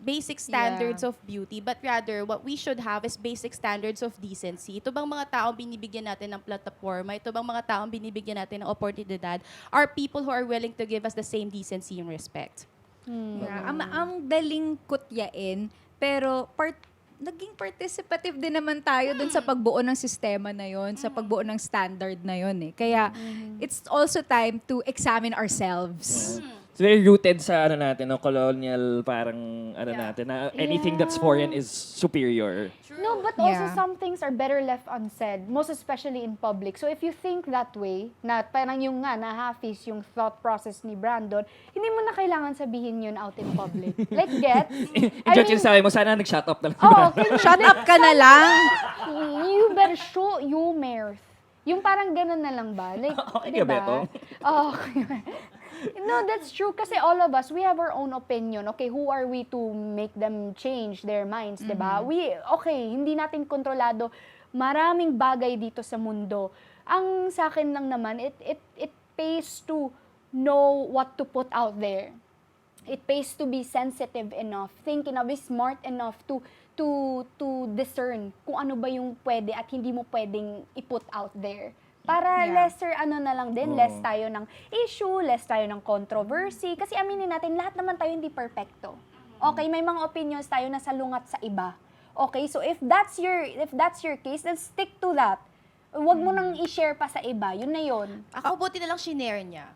[SPEAKER 2] basic standards of beauty, but rather what we should have is basic standards of decency. Ito bang mga taong binibigyan natin ng plataforma, ito bang mga taong binibigyan natin ng oportunidad are people who are willing to give us the same decency and respect.
[SPEAKER 3] Yeah. Ang daling kutyain, pero naging participative din naman tayo dun sa pagbuo ng sistema na yon, sa pagbuo ng standard na yon Kaya it's also time to examine ourselves.
[SPEAKER 6] It's very rooted sa natin, colonial parang natin, na anything that's foreign is superior.
[SPEAKER 1] No, but also
[SPEAKER 3] Yeah.
[SPEAKER 1] some things are better left unsaid, most especially in public. So if you think that way, na parang yung na-halfies yung thought process ni Brandon, hindi mo na kailangan sabihin yun out in public. Like, get?
[SPEAKER 6] Enjoy yung sabi mo, sana nag-shut up na lang.
[SPEAKER 3] Shut up ka na lang!
[SPEAKER 1] You better show your mirth. Yung parang ganun na lang ba? Like,
[SPEAKER 6] Okay ka, Beto?
[SPEAKER 1] Oh, okay. No, that's true. Kasi all of us, we have our own opinion. Okay, who are we to make them change their minds, diba? Hindi natin kontrolado maraming bagay dito sa mundo. Ang sa akin lang naman, it pays to know what to put out there. It pays to be sensitive enough, think enough, be smart enough to discern kung ano ba yung pwede at hindi mo pwedeng i-put out there. Para lesser na lang din, less tayo ng issue, less tayo ng controversy. Kasi aminin natin, lahat naman tayo hindi perfecto. Okay, may mga opinions tayo na salungat sa iba. Okay, so if that's your case, then stick to that. Huwag mo nang i-share pa sa iba. Yun na yun.
[SPEAKER 2] Ako buti na lang shinare niya.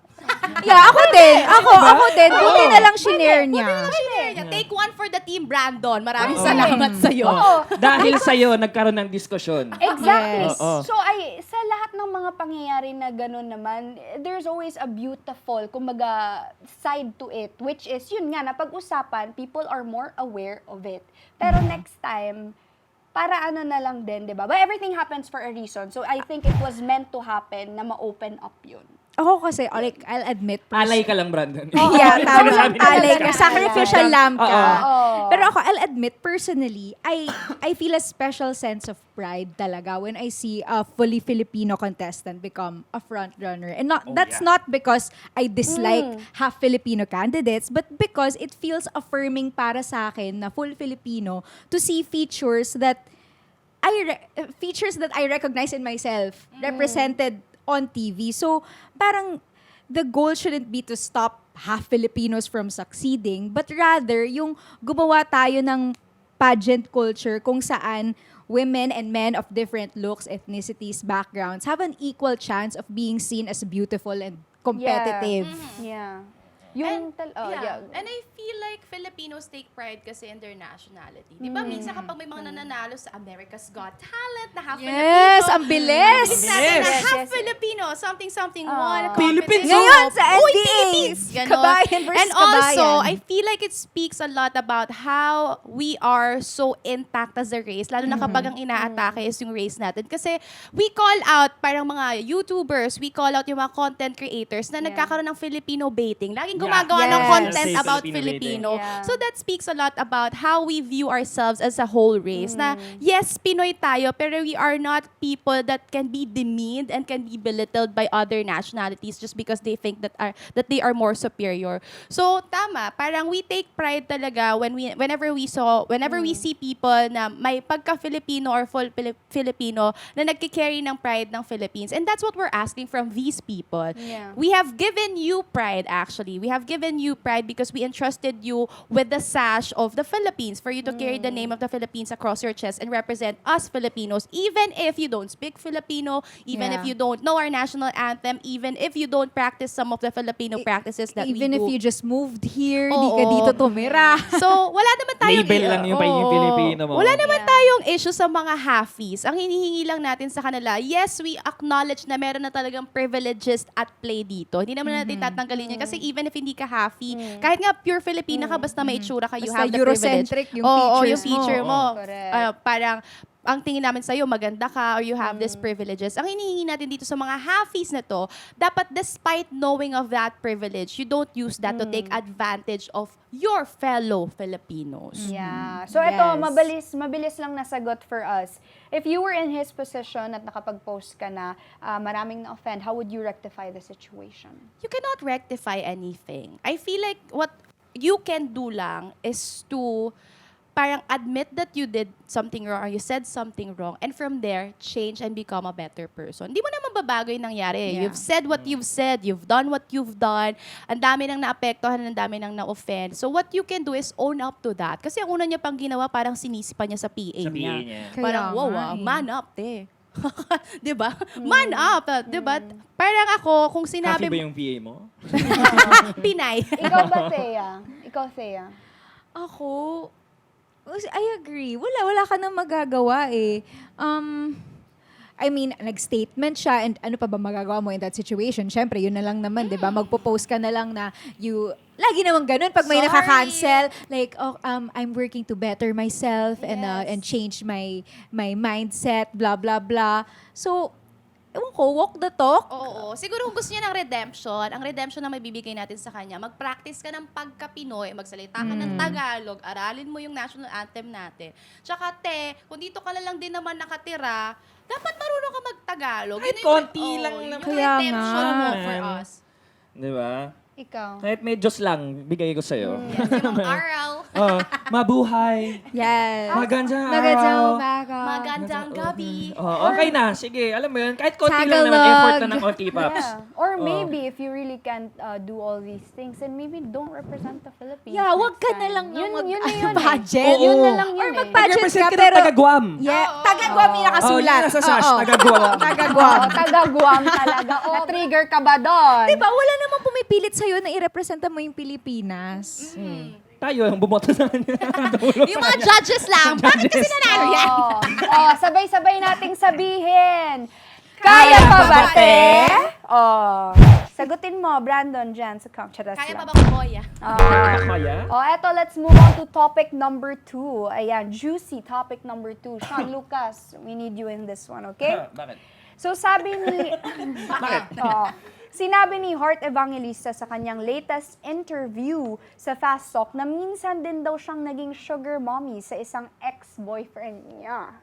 [SPEAKER 3] Yeah, ako din. Ako din. Buti na lang shinare niya.
[SPEAKER 2] Shinare niya. Take one for the team, Brandon. Maraming salamat sa'yo.
[SPEAKER 6] Dahil sa'yo, nagkaroon ng diskusyon.
[SPEAKER 1] Exactly.
[SPEAKER 3] Yes.
[SPEAKER 1] So sa lahat ng mga pangyayari na gano'n naman, there's always a beautiful, kumbaga, side to it, which is, yun nga, napag-usapan, people are more aware of it. Pero next time, para na lang din, di ba? But everything happens for a reason. So I think it was meant to happen na ma-open up yun.
[SPEAKER 3] Ako kasi, like, I'll admit.
[SPEAKER 6] Alay ka lang, Brandon.
[SPEAKER 3] Yeah, tama.
[SPEAKER 1] Sabi
[SPEAKER 3] Alay
[SPEAKER 1] natin.
[SPEAKER 3] ka. Sacrificial lamb ka.
[SPEAKER 1] Oo.
[SPEAKER 3] Pero ako, I'll admit, personally, I feel a special sense of pride talaga when I see a fully Filipino contestant become a front runner. And that's not because I dislike half Filipino candidates, but because it feels affirming para sa akin na full Filipino to see features that I recognize in myself represented on TV. So, parang the goal shouldn't be to stop half Filipinos from succeeding, but rather yung gumawa tayo ng pageant culture kung saan women and men of different looks, ethnicities, backgrounds have an equal chance of being seen as beautiful and competitive.
[SPEAKER 1] Yeah.
[SPEAKER 2] And I feel like Filipinos take pride kasi in their nationality. Di ba? Minsan kapag may mga nananalo sa America's Got Talent na half Filipino.
[SPEAKER 3] Yes, ang bilis!
[SPEAKER 2] Minsan natin na half
[SPEAKER 1] Yes.
[SPEAKER 2] Filipino, something won.
[SPEAKER 3] Philippines! Ngayon sa
[SPEAKER 2] Uy,
[SPEAKER 3] NDA!
[SPEAKER 2] Philippines! Ganon.
[SPEAKER 3] Kabayan versus
[SPEAKER 2] And also,
[SPEAKER 3] kabayan.
[SPEAKER 2] I feel like it speaks a lot about how we are so intact as a race, lalo na kapag ang inaatake is yung race natin. Kasi we call out parang mga YouTubers, we call out yung mga content creators na nagkakaroon ng Filipino baiting. Laging gumagawa ng
[SPEAKER 3] Yes.
[SPEAKER 2] content
[SPEAKER 4] Yes.
[SPEAKER 2] about
[SPEAKER 4] Filipino
[SPEAKER 2] Filipino.
[SPEAKER 1] Yeah.
[SPEAKER 2] So that speaks a lot about how we view ourselves as a whole race. Na yes, Pinoy tayo, pero we are not people that can be demeaned and can be belittled by other nationalities just because they think that they are more superior. So tama, parang we take pride talaga whenever we see people na may pagka-Filipino or full Filipino na nagki-carry ng pride ng Philippines. And that's what we're asking from these people.
[SPEAKER 1] Yeah.
[SPEAKER 2] We have given you pride actually. We have given you pride because we entrusted you with the sash of the Philippines for you to carry the name of the Philippines across your chest and represent us Filipinos, even if you don't speak Filipino, even if
[SPEAKER 3] Yeah.
[SPEAKER 2] you don't know our national anthem, even if you don't practice some of the Filipino practices that
[SPEAKER 3] Even
[SPEAKER 2] we
[SPEAKER 3] if
[SPEAKER 2] do.
[SPEAKER 3] you just moved here, di ka
[SPEAKER 2] Oo.
[SPEAKER 3] dito tumira.
[SPEAKER 2] So, wala naman tayong...
[SPEAKER 6] Label lang yung pagiging
[SPEAKER 2] Oo.
[SPEAKER 6] Pilipino mo.
[SPEAKER 2] Wala naman
[SPEAKER 1] Yeah.
[SPEAKER 2] tayong issue sa mga halfies. Ang hinihingi lang natin sa kanila, yes, we acknowledge na meron na talagang privileges at play dito. Hindi naman natin tatanggalin yan. Kasi even if hindi ka halfie, kahit nga pure Filipina ka, basta may itsura ka, you
[SPEAKER 3] Basta
[SPEAKER 2] have the privilege.
[SPEAKER 3] Eurocentric yung
[SPEAKER 2] Oo,
[SPEAKER 3] features
[SPEAKER 2] yung feature mo.
[SPEAKER 1] Correct.
[SPEAKER 2] Parang, ang tingin namin sa'yo, maganda ka or you have these privileges. Ang hinihingi natin dito sa mga halfies na to, dapat despite knowing of that privilege, you don't use that to take advantage of your fellow Filipinos.
[SPEAKER 1] Yeah. So ito,
[SPEAKER 3] Yes.
[SPEAKER 1] mabilis lang nasagot for us. If you were in his position at nakapag-post ka na maraming na-offend, how would you rectify the situation?
[SPEAKER 2] You cannot rectify anything. I feel like what you can do lang is to parang admit that you did something wrong or you said something wrong and from there, change and become a better person. Di mo naman babago yung nangyari.
[SPEAKER 3] Yeah.
[SPEAKER 2] You've said what you've said, you've done what you've done, ang dami nang naapektuhan, ang dami nang na-offend. So what you can do is own up to that. Kasi ang una niya pang ginawa, parang sinisipa niya sa PA
[SPEAKER 6] Sa PA
[SPEAKER 2] niya.
[SPEAKER 6] niya.
[SPEAKER 2] Parang,
[SPEAKER 3] Kaya
[SPEAKER 2] wow,
[SPEAKER 3] nga eh.
[SPEAKER 2] man up, te. 'Di ba? Man up, 'di ba? Parang ako kung sinabi
[SPEAKER 6] Happy ba yung PA mo?
[SPEAKER 2] Pinay.
[SPEAKER 1] Ikaw ba, Thea? Ikaw, Thea?
[SPEAKER 3] Ako, I agree. Wala ka nang magagawa eh. I mean, nag-statement siya and ano pa ba magagawa mo in that situation? Siyempre, yun na lang naman, di ba? Magpo-post ka na lang na lagi naman ganun pag may
[SPEAKER 2] Sorry.
[SPEAKER 3] nakaka-cancel. Like, I'm working to better myself and
[SPEAKER 1] Yes.
[SPEAKER 3] change my mindset, blah, blah, blah. So, ewan ko, walk the talk.
[SPEAKER 2] Oo. Siguro kung gusto niya ng redemption, ang redemption na may bibigay natin sa kanya, mag-practice ka ng pagka-Pinoy, magsalita ka ng Tagalog, aralin mo yung national anthem natin. Tsaka, kung dito ka na lang din naman nakatira, dapat marunong ka mag-Tagalog.
[SPEAKER 6] Kahit
[SPEAKER 2] Yun yung-
[SPEAKER 6] konti lang
[SPEAKER 2] yung
[SPEAKER 6] naman.
[SPEAKER 3] Kaya
[SPEAKER 2] redemption
[SPEAKER 3] nga.
[SPEAKER 2] mo for
[SPEAKER 6] Man.
[SPEAKER 2] us.
[SPEAKER 6] Di ba?
[SPEAKER 1] Ikaw?
[SPEAKER 6] Kahit may Diyos lang, bigay ko sa'yo.
[SPEAKER 2] Yes, yung mga aral.
[SPEAKER 6] Oh, mabuhay.
[SPEAKER 3] Yes.
[SPEAKER 6] Magandang
[SPEAKER 3] Magandang
[SPEAKER 6] araw.
[SPEAKER 3] umaga.
[SPEAKER 2] Magandang gabi.
[SPEAKER 6] Oh, okay na. Sige, alam mo yun. Kahit konti lang naman,
[SPEAKER 3] Tagalog.
[SPEAKER 6] effort na ng konti, Paps.
[SPEAKER 1] Yeah. Or maybe if you really can't do all these things, then maybe don't represent the Philippines.
[SPEAKER 3] Yeah, wag
[SPEAKER 1] next
[SPEAKER 3] ka na
[SPEAKER 1] time.
[SPEAKER 3] lang
[SPEAKER 1] yun,
[SPEAKER 3] mag-
[SPEAKER 1] yun na yun
[SPEAKER 3] budget.
[SPEAKER 1] Yun na
[SPEAKER 6] Oo.
[SPEAKER 1] lang yun
[SPEAKER 3] Or
[SPEAKER 1] eh.
[SPEAKER 3] mag-budget
[SPEAKER 6] Represent
[SPEAKER 3] ka,
[SPEAKER 6] ka ng
[SPEAKER 3] pero...
[SPEAKER 6] taga-Guam.
[SPEAKER 3] Yeah, taga-Guam yung nakasulat.
[SPEAKER 6] Oh, yun nasa sash,
[SPEAKER 3] Oo.
[SPEAKER 6] taga-Guam.
[SPEAKER 3] Taga-Guam.
[SPEAKER 1] Oo, taga-Guam talaga. Na-trigger ka ba doon?
[SPEAKER 3] Diba, wala namang pumipilit sa'yo na irepresenta mo yung Pilipinas.
[SPEAKER 6] Tayo, ang bumoto sa kanya.
[SPEAKER 2] Yung mga judges lang. Bakit kasi nanalo yan?
[SPEAKER 1] Oh, sabay-sabay nating sabihin. Kaya pa ba, te? Oh, sagutin mo, Brandon, dyan sa charas
[SPEAKER 2] Kaya pa
[SPEAKER 1] lang.
[SPEAKER 2] ba kumoya?
[SPEAKER 6] Kaya?
[SPEAKER 1] Oh, eto, let's move on to topic number 2. Ayan, juicy topic number 2. Sean Lucas, we need you in this one, okay?
[SPEAKER 6] Bakit?
[SPEAKER 1] So sabi ni sinabi ni Heart Evangelista sa kanyang latest interview sa Fast Talk na minsan din daw siyang naging sugar mommy sa isang ex-boyfriend niya.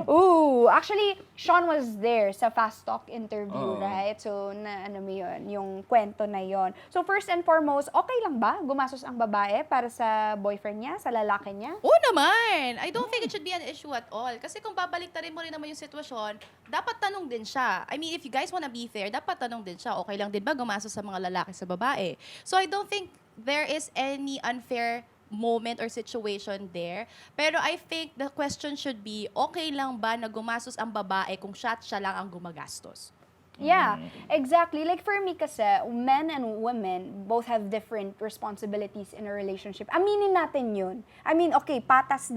[SPEAKER 1] Ooh, actually, Sean was there sa Fast Talk interview, right? So, na, ano mo yun, yung kwento na yon. So, first and foremost, okay lang ba gumastos ang babae para sa boyfriend niya, sa lalaki niya?
[SPEAKER 2] Oo naman. I don't think it should be an issue at all. Kasi kung babalik rin mo rin naman yung sitwasyon, dapat tanong din siya. I mean, if you guys wanna be fair, dapat tanong din siya, okay lang din ba gumastos sa mga lalaki sa babae? So I don't think there is any unfair moment or situation there. Pero I think the question should be, okay lang ba na gumastos ang babae kung siya lang ang gumagastos?
[SPEAKER 1] Yeah, exactly. Like for me kasi, men and women both have different responsibilities in a relationship. Aminin natin yun. I mean, okay, patas,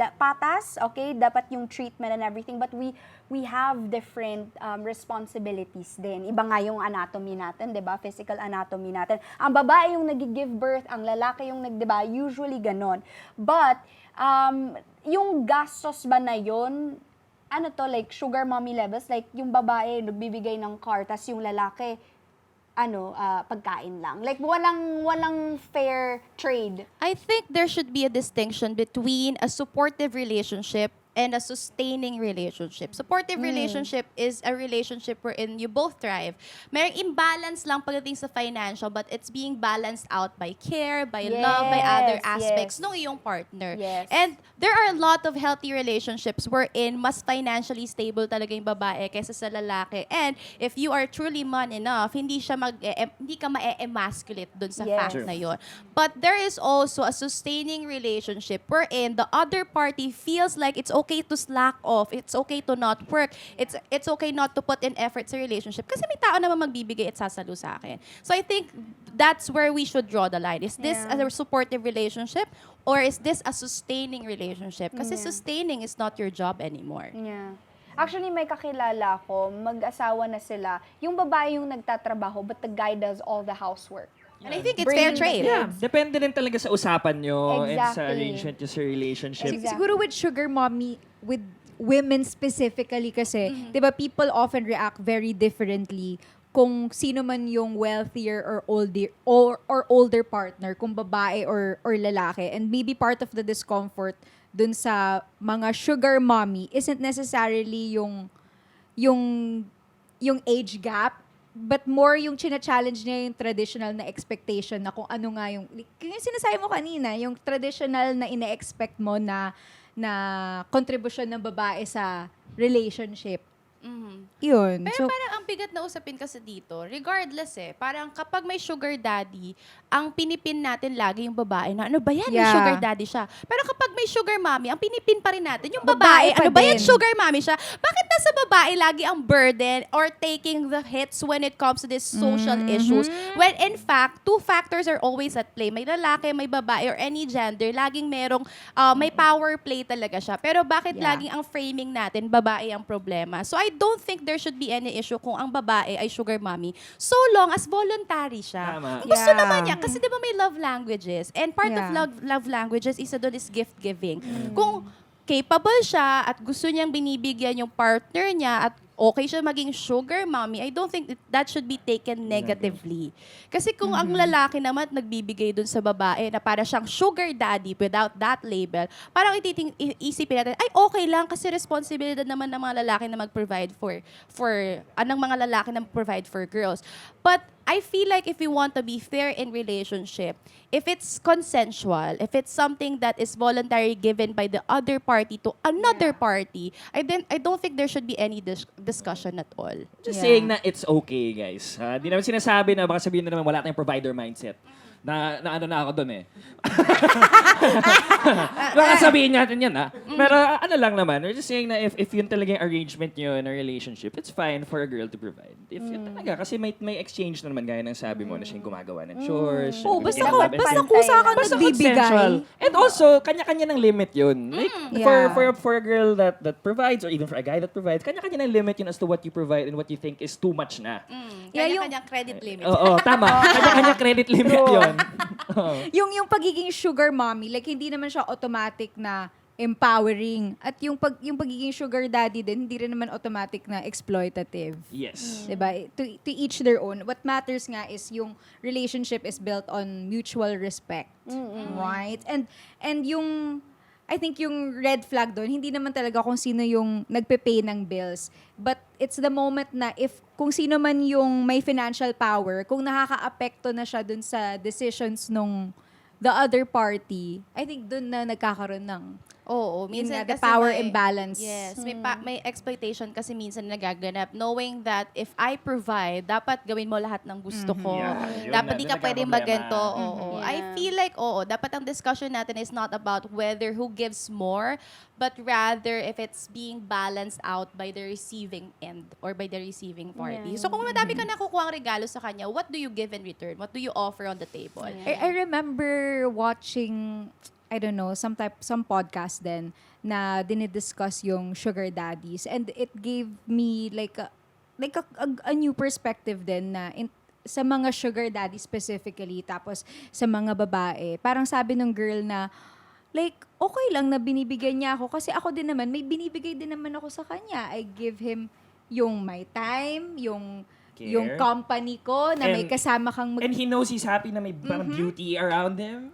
[SPEAKER 1] okay, dapat yung treatment and everything, but we have different responsibilities din. Iba nga yung anatomy natin, 'di ba? Physical anatomy natin. Ang babae yung nag-give birth, ang lalaki yung 'di ba? Usually ganon. But yung gastos ba na yun, ano to, like sugar mommy levels, like yung babae nagbibigay ng car, tas yung lalaki, pagkain lang. Like walang fair trade.
[SPEAKER 2] I think there should be a distinction between a supportive relationship and a sustaining relationship. Supportive relationship is a relationship wherein you both thrive. Merong imbalance lang pagdating sa financial, but it's being balanced out by care, by love, by other
[SPEAKER 1] Yes,
[SPEAKER 2] aspects
[SPEAKER 1] yes.
[SPEAKER 2] ng iyong partner.
[SPEAKER 1] Yes.
[SPEAKER 2] And there are a lot of healthy relationships wherein mas financially stable talaga yung babae kaysa sa lalaki. And if you are truly man enough, hindi ka ma-emasculate dun sa
[SPEAKER 1] Yes.
[SPEAKER 2] fact
[SPEAKER 6] True.
[SPEAKER 2] na yun. But there is also a sustaining relationship wherein the other party feels like it's okay to slack off, it's okay to not work, it's okay not to put in effort sa relationship kasi may tao naman magbibigay at sasalo sa akin. So I think that's where we should draw the line. Is this
[SPEAKER 1] Yeah.
[SPEAKER 2] a supportive relationship or is this a sustaining relationship? Kasi sustaining is not your job anymore.
[SPEAKER 1] Yeah. Actually, may kakilala ko, mag-asawa na sila. Yung babae yung nagtatrabaho, but the guy does all the housework.
[SPEAKER 2] And I think it's fair
[SPEAKER 1] Bringing the
[SPEAKER 2] trade.
[SPEAKER 6] Yeah, depende din talaga sa usapan nyo and sa
[SPEAKER 1] Exactly.
[SPEAKER 6] arrangement nyo sa relationship.
[SPEAKER 1] Exactly.
[SPEAKER 3] Siguro with sugar mommy, with women specifically kasi, di ba, people often react very differently kung sino man yung wealthier or older partner, kung babae or lalaki. And maybe part of the discomfort dun sa mga sugar mommy isn't necessarily yung age gap, but more yung china-challenge niya yung traditional na expectation na kung ano nga yung sinasabi mo kanina, yung traditional na ine-expect mo na contribution ng babae sa relationship. Yun.
[SPEAKER 2] Pero parang ang bigat na usapin kasi dito, regardless parang kapag may sugar daddy, ang pinipin natin lagi yung babae na, ano ba yan, may
[SPEAKER 3] Yeah.
[SPEAKER 2] sugar daddy siya. Pero kapag may sugar mommy, ang pinipin pa rin natin yung
[SPEAKER 3] Babae
[SPEAKER 2] babae,
[SPEAKER 3] pa
[SPEAKER 2] ano ba yan,
[SPEAKER 3] din.
[SPEAKER 2] sugar mommy siya. Bakit nasa babae lagi ang burden or taking the hits when it comes to these social issues? When in fact, two factors are always at play. May lalaki, may babae, or any gender, laging merong, may power play talaga siya. Pero bakit
[SPEAKER 3] Yeah.
[SPEAKER 2] laging ang framing natin, babae ang problema? So I don't think there should be any issue kung ang babae ay sugar mommy so long as voluntary siya.
[SPEAKER 6] Tama.
[SPEAKER 2] Ang gusto
[SPEAKER 3] Yeah.
[SPEAKER 2] naman niya, kasi di ba may love languages? And part of
[SPEAKER 3] Yeah.
[SPEAKER 2] love languages, isa doon is gift giving. Kung capable siya at gusto niyang binibigyan yung partner niya at okay siya maging sugar mommy, I don't think that should be taken negatively. Kasi kung ang lalaki naman at nagbibigay dun sa babae na para siyang sugar daddy without that label, parang isipin natin, ay okay lang kasi responsibilidad naman ng mga lalaki na mag-provide ng mga lalaki na mag-provide for girls. But I feel like if we want to be fair in relationship, if it's consensual, if it's something that is voluntary given by the other party to another party, I don't think there should be any discussion at all.
[SPEAKER 6] Just
[SPEAKER 3] Yeah.
[SPEAKER 6] saying na it's okay, guys. Di naman sinasabi na baka sabihin na naman wala tayong provider mindset. Na ano na ako doon Baka sabihin natin yan, Pero ano lang naman, we're just saying na if yun talaga yung arrangement nyo in a relationship, it's fine for a girl to provide. If yun talaga, kasi may exchange na naman gaya ng sabi mo na siya yung gumagawa ng chores. siya yung
[SPEAKER 3] Basta
[SPEAKER 6] nagbibigay ng love and
[SPEAKER 3] basta
[SPEAKER 6] care.
[SPEAKER 3] kusa ka
[SPEAKER 6] Basta
[SPEAKER 3] nagbibigay.
[SPEAKER 6] consensual. And also, kanya-kanya ng limit yun. Like,
[SPEAKER 3] Yeah.
[SPEAKER 6] for a girl that provides, or even for a guy that provides, kanya-kanya ng limit yun as to what you provide and what you think is too much na.
[SPEAKER 3] Yeah, yung-
[SPEAKER 2] Kanya-kanyang credit limit.
[SPEAKER 6] Oo, tama. Kanya-kanya credit limit yun.
[SPEAKER 3] Yung pagiging sugar mommy, like hindi naman siya automatic na empowering. At yung pagiging sugar daddy din, hindi rin naman automatic na exploitative.
[SPEAKER 6] Yes.
[SPEAKER 3] Diba? To each their own. What matters nga is yung relationship is built on mutual respect. Right? And yung I think yung red flag doon, hindi naman talaga kung sino yung nagpe-pay ng bills. But it's the moment na kung sino man yung may financial power, kung nakaka-apekto na siya dun sa decisions nung the other party, I think dun na nagkakaroon ng
[SPEAKER 2] Oo,
[SPEAKER 3] Yun
[SPEAKER 2] minsan
[SPEAKER 3] nga, the
[SPEAKER 2] kasi
[SPEAKER 3] power
[SPEAKER 2] may-
[SPEAKER 3] imbalance.
[SPEAKER 2] Yes, may exploitation kasi minsan nagaganap knowing that if I provide, dapat gawin mo lahat ng gusto ko.
[SPEAKER 6] Yeah, yun
[SPEAKER 2] Dapat
[SPEAKER 6] na,
[SPEAKER 2] di
[SPEAKER 6] dun
[SPEAKER 2] ka pwedeng
[SPEAKER 6] nagkaproblema.
[SPEAKER 2] magganto. Oo.
[SPEAKER 1] Yeah.
[SPEAKER 2] I feel like, dapat ang discussion natin is not about whether who gives more, but rather if it's being balanced out by the receiving end or by the receiving party.
[SPEAKER 1] Yeah.
[SPEAKER 2] So kung madami ka nakukuha ang regalo sa kanya, what do you give in return? What do you offer on the table?
[SPEAKER 3] I remember watching, I don't know, some podcast din na dinidiscuss yung sugar daddies, and it gave me like a new perspective din na sa mga sugar daddy specifically, tapos sa mga babae. Parang sabi ng girl na like, okay lang na binibigyan niya ako kasi ako din naman, may binibigay din naman ako sa kanya. I give him yung my time, yung
[SPEAKER 6] Care.
[SPEAKER 3] company ko, na may
[SPEAKER 6] And-
[SPEAKER 3] kasama kang
[SPEAKER 6] And he knows he's happy na may parang beauty around him.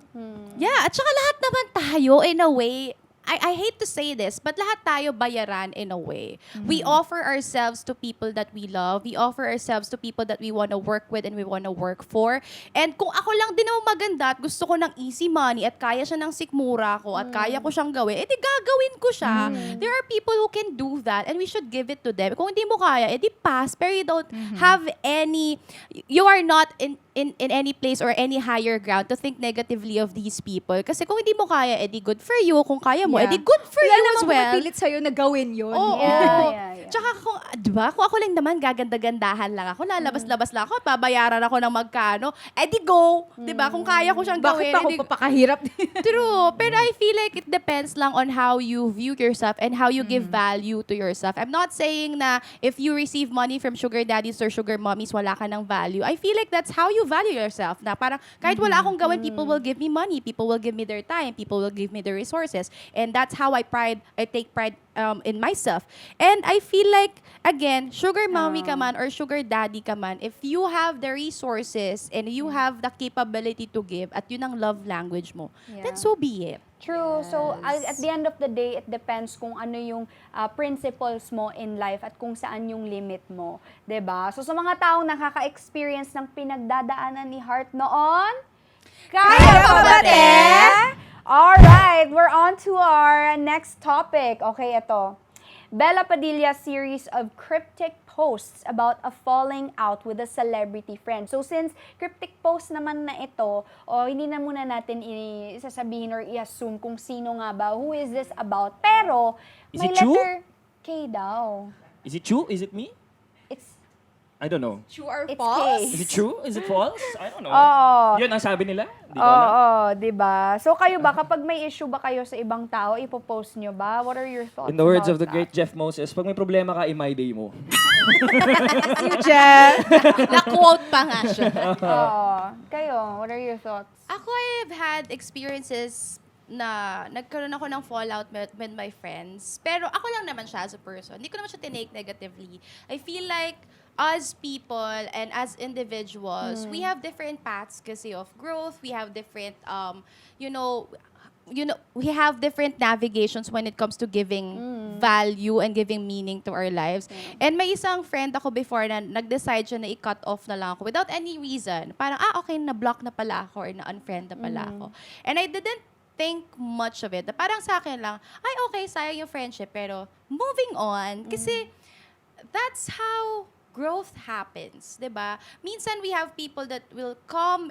[SPEAKER 2] Yeah, at saka lahat naman tayo, in a way, I hate to say this, but lahat tayo bayaran in a way. We offer ourselves to people that we love. We offer ourselves to people that we want to work with and we want to work for. And kung ako lang din naman maganda at gusto ko ng easy money at kaya siya ng sikmura ko at kaya ko siyang gawin, edi gagawin ko siya. There are people who can do that and we should give it to them. Kung hindi mo kaya, edi pass. Pero you don't have any, you are not in any place or any higher ground to think negatively of these people. Kasi kung hindi mo kaya, edi good for you. Kung kaya mo, edi good for
[SPEAKER 3] Wala
[SPEAKER 2] you as
[SPEAKER 3] namang
[SPEAKER 2] well.
[SPEAKER 3] pumipilit sa'yo na gawin yun.
[SPEAKER 2] Oo.
[SPEAKER 1] Yeah.
[SPEAKER 2] Tsaka kung, di ba, kung ako lang naman, gaganda-gandahan lang ako, lalabas-labas lang ako, babayaran ako ng magkano, edi go. Di ba? Kung kaya ko siyang
[SPEAKER 3] Bakit
[SPEAKER 2] gawin,
[SPEAKER 3] pa ako
[SPEAKER 2] edi-
[SPEAKER 3] papakahirap?
[SPEAKER 2] True. Pero I feel like it depends lang on how you view yourself and how you give value to yourself. I'm not saying na if you receive money from sugar daddies or sugar mommies, wala ka ng value. I feel like that's how you value yourself. Na parang kahit wala akong gawin, people will give me money. People will give me their time. People will give me their resources. And that's how I take pride in myself. And I feel like, again, sugar mommy ka man or sugar daddy ka man, if you have the resources and you have the capability to give at yun ang love language mo, then so be it.
[SPEAKER 1] True. So, at the end of the day, it depends kung ano yung principles mo in life at kung saan yung limit mo. 'Di ba? So, sa mga taong nakaka-experience ng pinagdadaanan ni Heart noon, kaya pa ba, te? Alright, we're on to our next topic. Okay, ito. Bella Padilla series of cryptic posts about a falling out with a celebrity friend. So since cryptic post naman na ito, hindi na muna natin isasabihin or i-assume kung sino nga ba, who is this about. Pero
[SPEAKER 6] Is
[SPEAKER 1] may
[SPEAKER 6] it true?
[SPEAKER 1] letter K daw.
[SPEAKER 6] Is it true? Is it me?
[SPEAKER 1] It's
[SPEAKER 6] I don't know.
[SPEAKER 3] True or
[SPEAKER 1] it's
[SPEAKER 6] Is
[SPEAKER 1] K.
[SPEAKER 6] it true? Is it false? I don't know.
[SPEAKER 1] Oo.
[SPEAKER 6] Yun ang sabi nila? Di ko alam.
[SPEAKER 1] Oo, di ba? So kayo ba, kapag may issue ba kayo sa ibang tao, ipopost nyo ba? What are your thoughts
[SPEAKER 6] In the words of
[SPEAKER 1] about
[SPEAKER 6] the great Jeff Moses, pag may problema ka, i-my day mo.
[SPEAKER 3] you, Jeff?
[SPEAKER 2] Na-quote pa nga siya.
[SPEAKER 1] Oo. Kayo, what are your thoughts?
[SPEAKER 2] Ako, I've had experiences na nagkaroon ako ng fallout with my friends. Pero ako lang naman siya as a person. Hindi ko naman siya tinake negatively. I feel like as people and as individuals, we have different paths kasi of growth. We have different, we have different navigations when it comes to giving value and giving meaning to our lives. And may isang friend ako before na nag-decide siya na i-cut off na lang ako without any reason. Parang, okay, na-block na pala ako or na-unfriend na pala ako. And I didn't think much of it. Parang sa akin lang, ay okay, sayang yung friendship, pero moving on. Kasi that's how growth happens, 'di ba? Minsan we have people that will come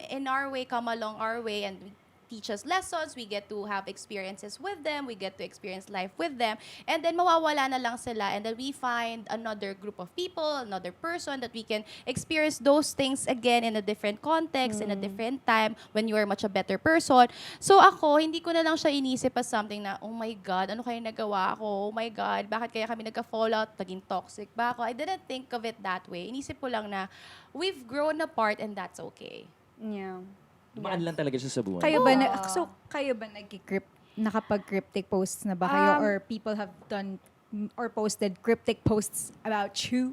[SPEAKER 2] along our way and teach us lessons, we get to have experiences with them, we get to experience life with them, and then mawawala na lang sila, and then we find another group of people, another person that we can experience those things again in a different context, in a different time, when you are much a better person. So ako, hindi ko na lang siya inisip as something na, oh my God, ano kaya nagawa ko? Oh my God, bakit kaya kami nagka-fallout? Naging toxic ba ako? I didn't think of it that way. Inisip ko lang na, we've grown apart and that's okay.
[SPEAKER 1] Yeah.
[SPEAKER 6] Dumaan lang talaga siya sa buhay.
[SPEAKER 3] Kayo ba, kayo ba nakapag-cryptic posts na ba kayo or people have done or posted cryptic posts about you?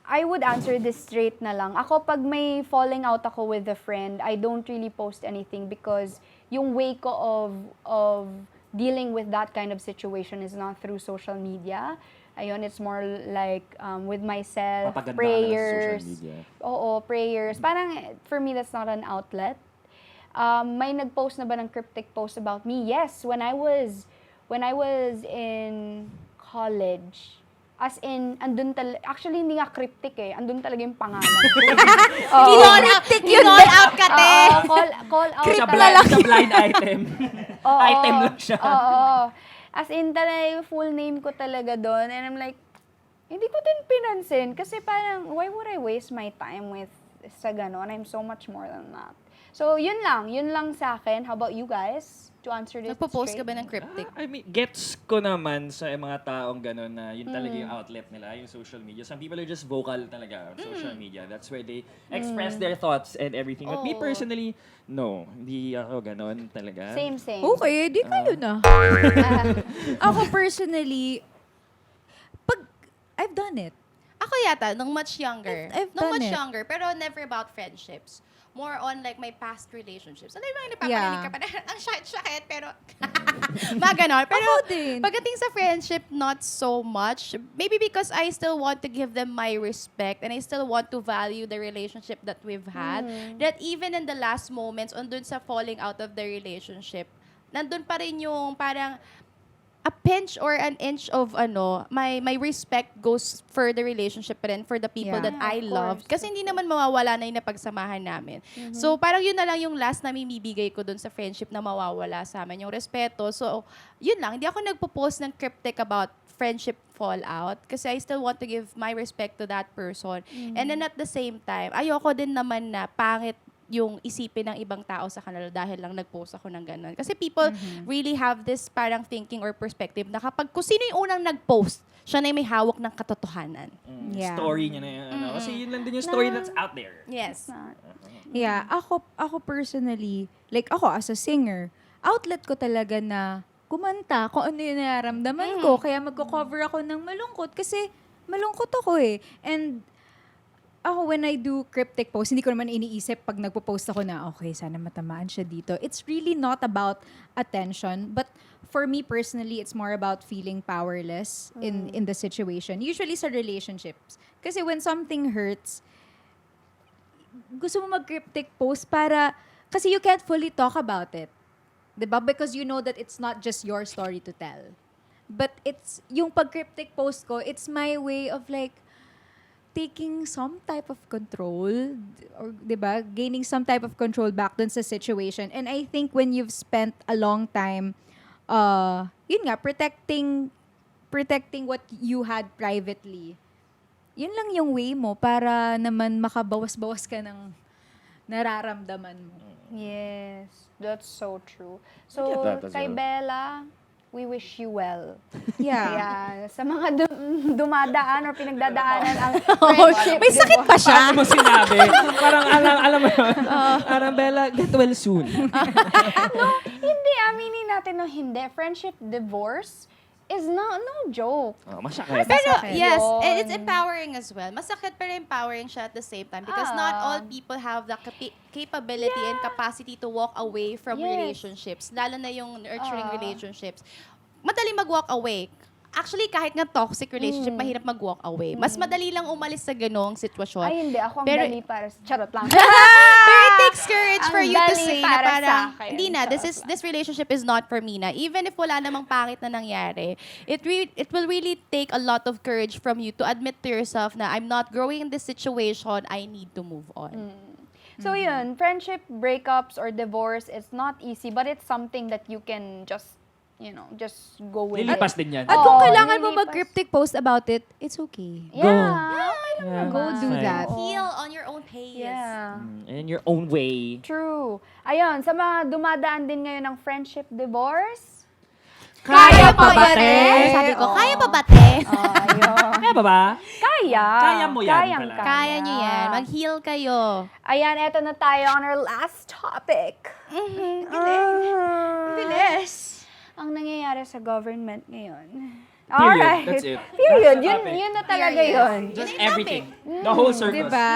[SPEAKER 1] I would answer this straight na lang. Ako, pag may falling out ako with a friend, I don't really post anything because yung way ko of dealing with that kind of situation is not through social media. Ayun, it's more like with myself,
[SPEAKER 6] Papaganda ka na sa
[SPEAKER 1] prayers.
[SPEAKER 6] social media.
[SPEAKER 1] Oo, prayers. Parang, for me, that's not an outlet. May nag-post na ba ng cryptic post about me? Yes, when I was in college. As in, actually hindi nga cryptic andun talaga yung pangalan ko.
[SPEAKER 2] Kinall out ka, te!
[SPEAKER 1] Call out
[SPEAKER 6] Sa blind item. Item lang siya.
[SPEAKER 1] Oo. As in, talaga yung full name ko talaga doon. And I'm like, hindi ko din pinansin. Kasi parang, why would I waste my time with sa ganon? I'm so much more than that. So, yun lang sa akin. How about you guys? To answer this
[SPEAKER 2] Nagpo-post ka
[SPEAKER 1] straight?
[SPEAKER 2] ba ng cryptic?
[SPEAKER 6] I mean, gets ko naman sa mga taong gano'n na yun talaga yung outlet nila, yung social media. Some people are just vocal talaga on social media. That's where they express their thoughts and everything. But me
[SPEAKER 2] Oo.
[SPEAKER 6] personally, no. Hindi ako gano'n talaga.
[SPEAKER 1] Same.
[SPEAKER 3] Okay, di kayo na. Ako personally, I've done it.
[SPEAKER 2] Ako yata, nung much younger.
[SPEAKER 3] I've
[SPEAKER 2] nung
[SPEAKER 3] done
[SPEAKER 2] much
[SPEAKER 3] it.
[SPEAKER 2] younger, pero never about friendships. More on like my past relationships. Alam mo, napaparinig
[SPEAKER 3] Yeah.
[SPEAKER 2] ka pa na, ang sakit-sakit, pero mga ganon. Pero
[SPEAKER 3] Ako din.
[SPEAKER 2] pagdating sa friendship, not so much. Maybe because I still want to give them my respect and I still want to value the relationship that we've had. That even in the last moments, on dun sa falling out of the relationship, nandun pa rin yung parang a pinch or an inch of my respect goes for the relationship and for the people
[SPEAKER 3] Yeah.
[SPEAKER 2] that
[SPEAKER 1] Yeah,
[SPEAKER 2] I
[SPEAKER 1] of
[SPEAKER 2] love.
[SPEAKER 1] course.
[SPEAKER 2] Kasi hindi naman mawawala na yung napagsamahan namin. So parang yun na lang yung last na bibigay ko dun sa friendship na mawawala sa amin, yung respeto. So yun lang, hindi ako nagpo-post ng cryptic about friendship fallout kasi I still want to give my respect to that person. And then at the same time, ayoko din naman na pangit yung isipin ng ibang tao sa kanila dahil lang nag-post ako ng ganun. Kasi people really have this parang thinking or perspective na kapag kung sino yung unang nag-post, siya na yung may hawak ng katotohanan.
[SPEAKER 3] Yeah.
[SPEAKER 6] Story niya na yun. Kasi yun lang din yung story that's out there.
[SPEAKER 2] Yes.
[SPEAKER 3] Yeah, ako personally, like ako as a singer, outlet ko talaga na kumanta kung ano yung nararamdaman ko. Kaya magko-cover ako ng malungkot kasi malungkot ako eh. And ako, when I do cryptic post, hindi ko naman iniisip pag nagpo-post ako na, okay, sana matamaan siya dito. It's really not about attention. But for me personally, it's more about feeling powerless in the situation. Usually sa relationships. Kasi when something hurts, gusto mo mag-cryptic post kasi you can't fully talk about it. Diba? Because you know that it's not just your story to tell. But yung pag-cryptic post ko, it's my way of like, taking some type of control, or, diba, gaining some type of control back dun sa situation. And I think when you've spent a long time, yun nga, protecting what you had privately, yun lang yung way mo para naman makabawas-bawas ka ng nararamdaman mo.
[SPEAKER 1] Yes, that's so true.
[SPEAKER 6] I
[SPEAKER 1] So,
[SPEAKER 6] get that as
[SPEAKER 1] kay
[SPEAKER 6] well.
[SPEAKER 1] Bella, we wish you well.
[SPEAKER 3] Yeah.
[SPEAKER 1] Ayan. Sa mga dumadaan or pinagdadaanan ang
[SPEAKER 3] Oh,
[SPEAKER 1] friendship.
[SPEAKER 3] may sakit pa siya.
[SPEAKER 6] Paano mo sinabi? Parang alam mo yun. Parang Bella, get well soon.
[SPEAKER 1] Hindi, aminin natin no hindi. Friendship divorce is no joke.
[SPEAKER 6] Masakit.
[SPEAKER 2] Pero
[SPEAKER 1] Masakit
[SPEAKER 2] yes,
[SPEAKER 1] yun.
[SPEAKER 2] and it's empowering as well. Masakit pero empowering siya at the same time because not all people have the capability and capacity to walk away from
[SPEAKER 1] Yes.
[SPEAKER 2] relationships, lalo na yung nurturing relationships. Madali mag-walk away. Actually, kahit nga toxic relationship, mahirap mag-walk away. Mas madali lang umalis sa ganong sitwasyon.
[SPEAKER 1] Ay, hindi. Ako ang
[SPEAKER 2] Pero-
[SPEAKER 1] dali para charot lang.
[SPEAKER 2] Pero it takes courage for
[SPEAKER 1] Ang
[SPEAKER 2] you to
[SPEAKER 1] dali
[SPEAKER 2] say na
[SPEAKER 1] para sa
[SPEAKER 2] parang,
[SPEAKER 1] akin.
[SPEAKER 2] hindi na, this relationship is not for me na. Even if wala namang pangit na nangyari, it will really take a lot of courage from you to admit to yourself na I'm not growing in this situation, I need to move on.
[SPEAKER 1] So yun, friendship breakups or divorce, it's not easy, but it's something that you can just go with
[SPEAKER 6] Lilipas
[SPEAKER 1] it.
[SPEAKER 6] din yan.
[SPEAKER 3] At kung
[SPEAKER 1] Oo,
[SPEAKER 3] kailangan mo
[SPEAKER 1] lilipas.
[SPEAKER 3] mag-cryptic post about it, it's okay.
[SPEAKER 1] Yeah. Okay lang
[SPEAKER 3] Go
[SPEAKER 1] naman.
[SPEAKER 3] do that.
[SPEAKER 2] Heal on your own pace.
[SPEAKER 1] Yeah.
[SPEAKER 6] In your own way.
[SPEAKER 1] True. Ayun, sa mga dumadaan din ngayon ng friendship divorce.
[SPEAKER 3] Kaya pa ba, te?
[SPEAKER 2] Sabi ko, kaya pa ba, te?
[SPEAKER 1] Ayun.
[SPEAKER 6] Kaya ba ba?
[SPEAKER 1] Kaya.
[SPEAKER 6] Kaya mo yan
[SPEAKER 1] Kayang
[SPEAKER 6] talaga.
[SPEAKER 2] Kaya nyo yan. Mag-heal kayo.
[SPEAKER 1] Ayan, eto na tayo on our last topic. Bilis. Ang nangyayari sa government ngayon. Alright.
[SPEAKER 6] That's it.
[SPEAKER 1] Period.
[SPEAKER 6] That's the
[SPEAKER 1] Yun na talaga
[SPEAKER 2] Period.
[SPEAKER 1] yun.
[SPEAKER 6] Just everything. The whole circle.
[SPEAKER 3] Diba?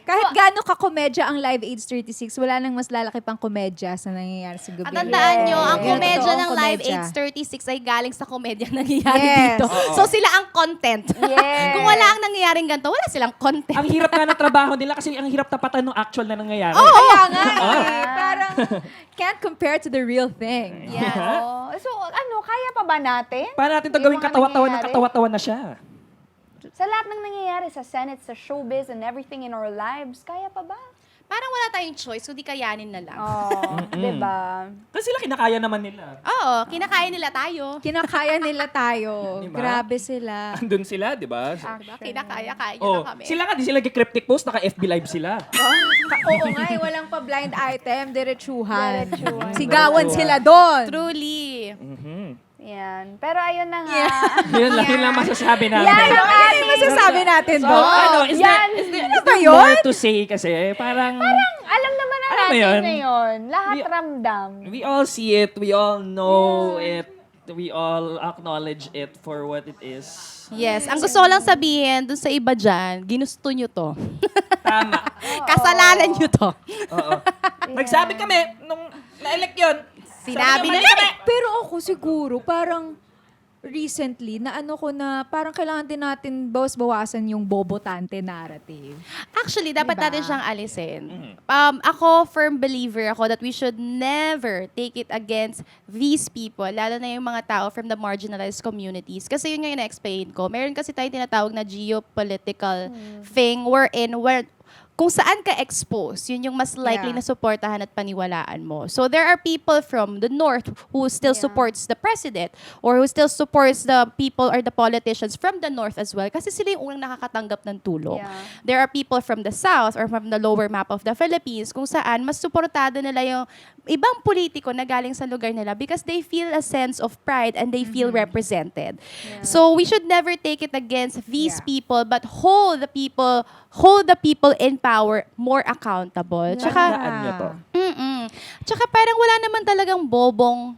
[SPEAKER 3] Kahit gaano ka-komedya ang Live AIDS 36, wala nang mas lalaki pang komedya sa nangyayari sa
[SPEAKER 2] At
[SPEAKER 3] gobyerno.
[SPEAKER 2] tandaan nyo, ang
[SPEAKER 3] Yes.
[SPEAKER 2] komedya
[SPEAKER 3] Totoong
[SPEAKER 2] ng Live
[SPEAKER 3] komedya.
[SPEAKER 2] AIDS 36 ay galing sa komedya nangyayari
[SPEAKER 3] Yes.
[SPEAKER 2] dito. So sila ang content.
[SPEAKER 1] Yes.
[SPEAKER 2] Kung wala ang nangyayaring ganito, wala silang content.
[SPEAKER 6] Ang hirap nga ng trabaho nila kasi ang hirap tapatan ng actual na nangyayari.
[SPEAKER 3] Kaya nga eh, parang can't compare to the real thing.
[SPEAKER 2] Yes.
[SPEAKER 1] Oh, so, kaya pa ba natin?
[SPEAKER 6] Paano natin ito
[SPEAKER 1] Yung
[SPEAKER 6] gawing
[SPEAKER 1] mga
[SPEAKER 6] katawa-tawa ng
[SPEAKER 1] nangyayari?
[SPEAKER 6] katawa-tawa na siya?
[SPEAKER 1] Sa lahat ng nangyayari sa Senate, sa showbiz, and everything in our lives, kaya pa ba?
[SPEAKER 2] Parang wala tayong choice, kundi kayanin na lang.
[SPEAKER 1] Oh, diba?
[SPEAKER 6] Kasi sila kinakaya naman nila.
[SPEAKER 2] Oo, kinakaya nila tayo.
[SPEAKER 3] Kinakaya nila tayo.
[SPEAKER 6] Diba?
[SPEAKER 3] Grabe sila.
[SPEAKER 6] Andun sila, di ba?
[SPEAKER 2] Diba? Kinakaya-kaya nyo
[SPEAKER 6] Oh,
[SPEAKER 2] na kami.
[SPEAKER 6] sila nga, di sila cryptic post, naka-FB live sila.
[SPEAKER 3] Oo nga eh, walang pa blind item, diretsuhan.
[SPEAKER 1] Diretsuhan.
[SPEAKER 3] Sigawan sila doon.
[SPEAKER 2] Truly.
[SPEAKER 1] Yan. Pero ayun na nga.
[SPEAKER 6] Yun lang masasabi namin.
[SPEAKER 1] Yan ang
[SPEAKER 3] Ano
[SPEAKER 1] ating...
[SPEAKER 3] masasabi natin
[SPEAKER 6] So,
[SPEAKER 3] doon?
[SPEAKER 6] ano, is there,
[SPEAKER 3] Ano ba yun?
[SPEAKER 6] more to say kasi? Parang
[SPEAKER 1] Alam naman na
[SPEAKER 6] Alam mo
[SPEAKER 1] natin
[SPEAKER 6] yun?
[SPEAKER 1] ngayon. Lahat
[SPEAKER 6] We-
[SPEAKER 1] ramdam.
[SPEAKER 6] we all see it, we all know it. we all acknowledge it for what it is.
[SPEAKER 2] Yes, ang gusto ko lang sabihin dun sa iba dyan, ginusto nyo to.
[SPEAKER 6] Tama.
[SPEAKER 2] Kasalanan nyo to.
[SPEAKER 6] Oo. Nagsabi kami, nung na-elect yun,
[SPEAKER 2] Sinabi
[SPEAKER 6] sabi
[SPEAKER 2] nila
[SPEAKER 6] kami.
[SPEAKER 3] Pero ako siguro, parang recently, na ano ko na parang kailangan din natin bawas-bawasan yung bobotante narrative.
[SPEAKER 2] Actually, dapat
[SPEAKER 3] Diba?
[SPEAKER 2] natin siyang alisin. Ako, firm believer ako that we should never take it against these people, lalo na yung mga tao from the marginalized communities. Kasi yun nga yung na-explain ko. Meron kasi tayong tinatawag na geopolitical thing where kung saan ka exposed, yun yung mas likely
[SPEAKER 3] Yeah.
[SPEAKER 2] na suportahan at paniwalaan mo. So there are people from the north who still
[SPEAKER 1] Yeah.
[SPEAKER 2] supports the president or who still supports the people or the politicians from the north as well kasi sila yung unang nakakatanggap ng tulong.
[SPEAKER 1] Yeah.
[SPEAKER 2] There are people from the south or from the lower map of the Philippines kung saan mas suportado nila yung ibang politiko na galing sa lugar nila because they feel a sense of pride and they feel represented. So we should never take it against these
[SPEAKER 3] Yeah.
[SPEAKER 2] people but hold the people in power more accountable. Tsaka
[SPEAKER 6] Tandaan niyo to.
[SPEAKER 2] Tsaka parang wala naman talagang bobong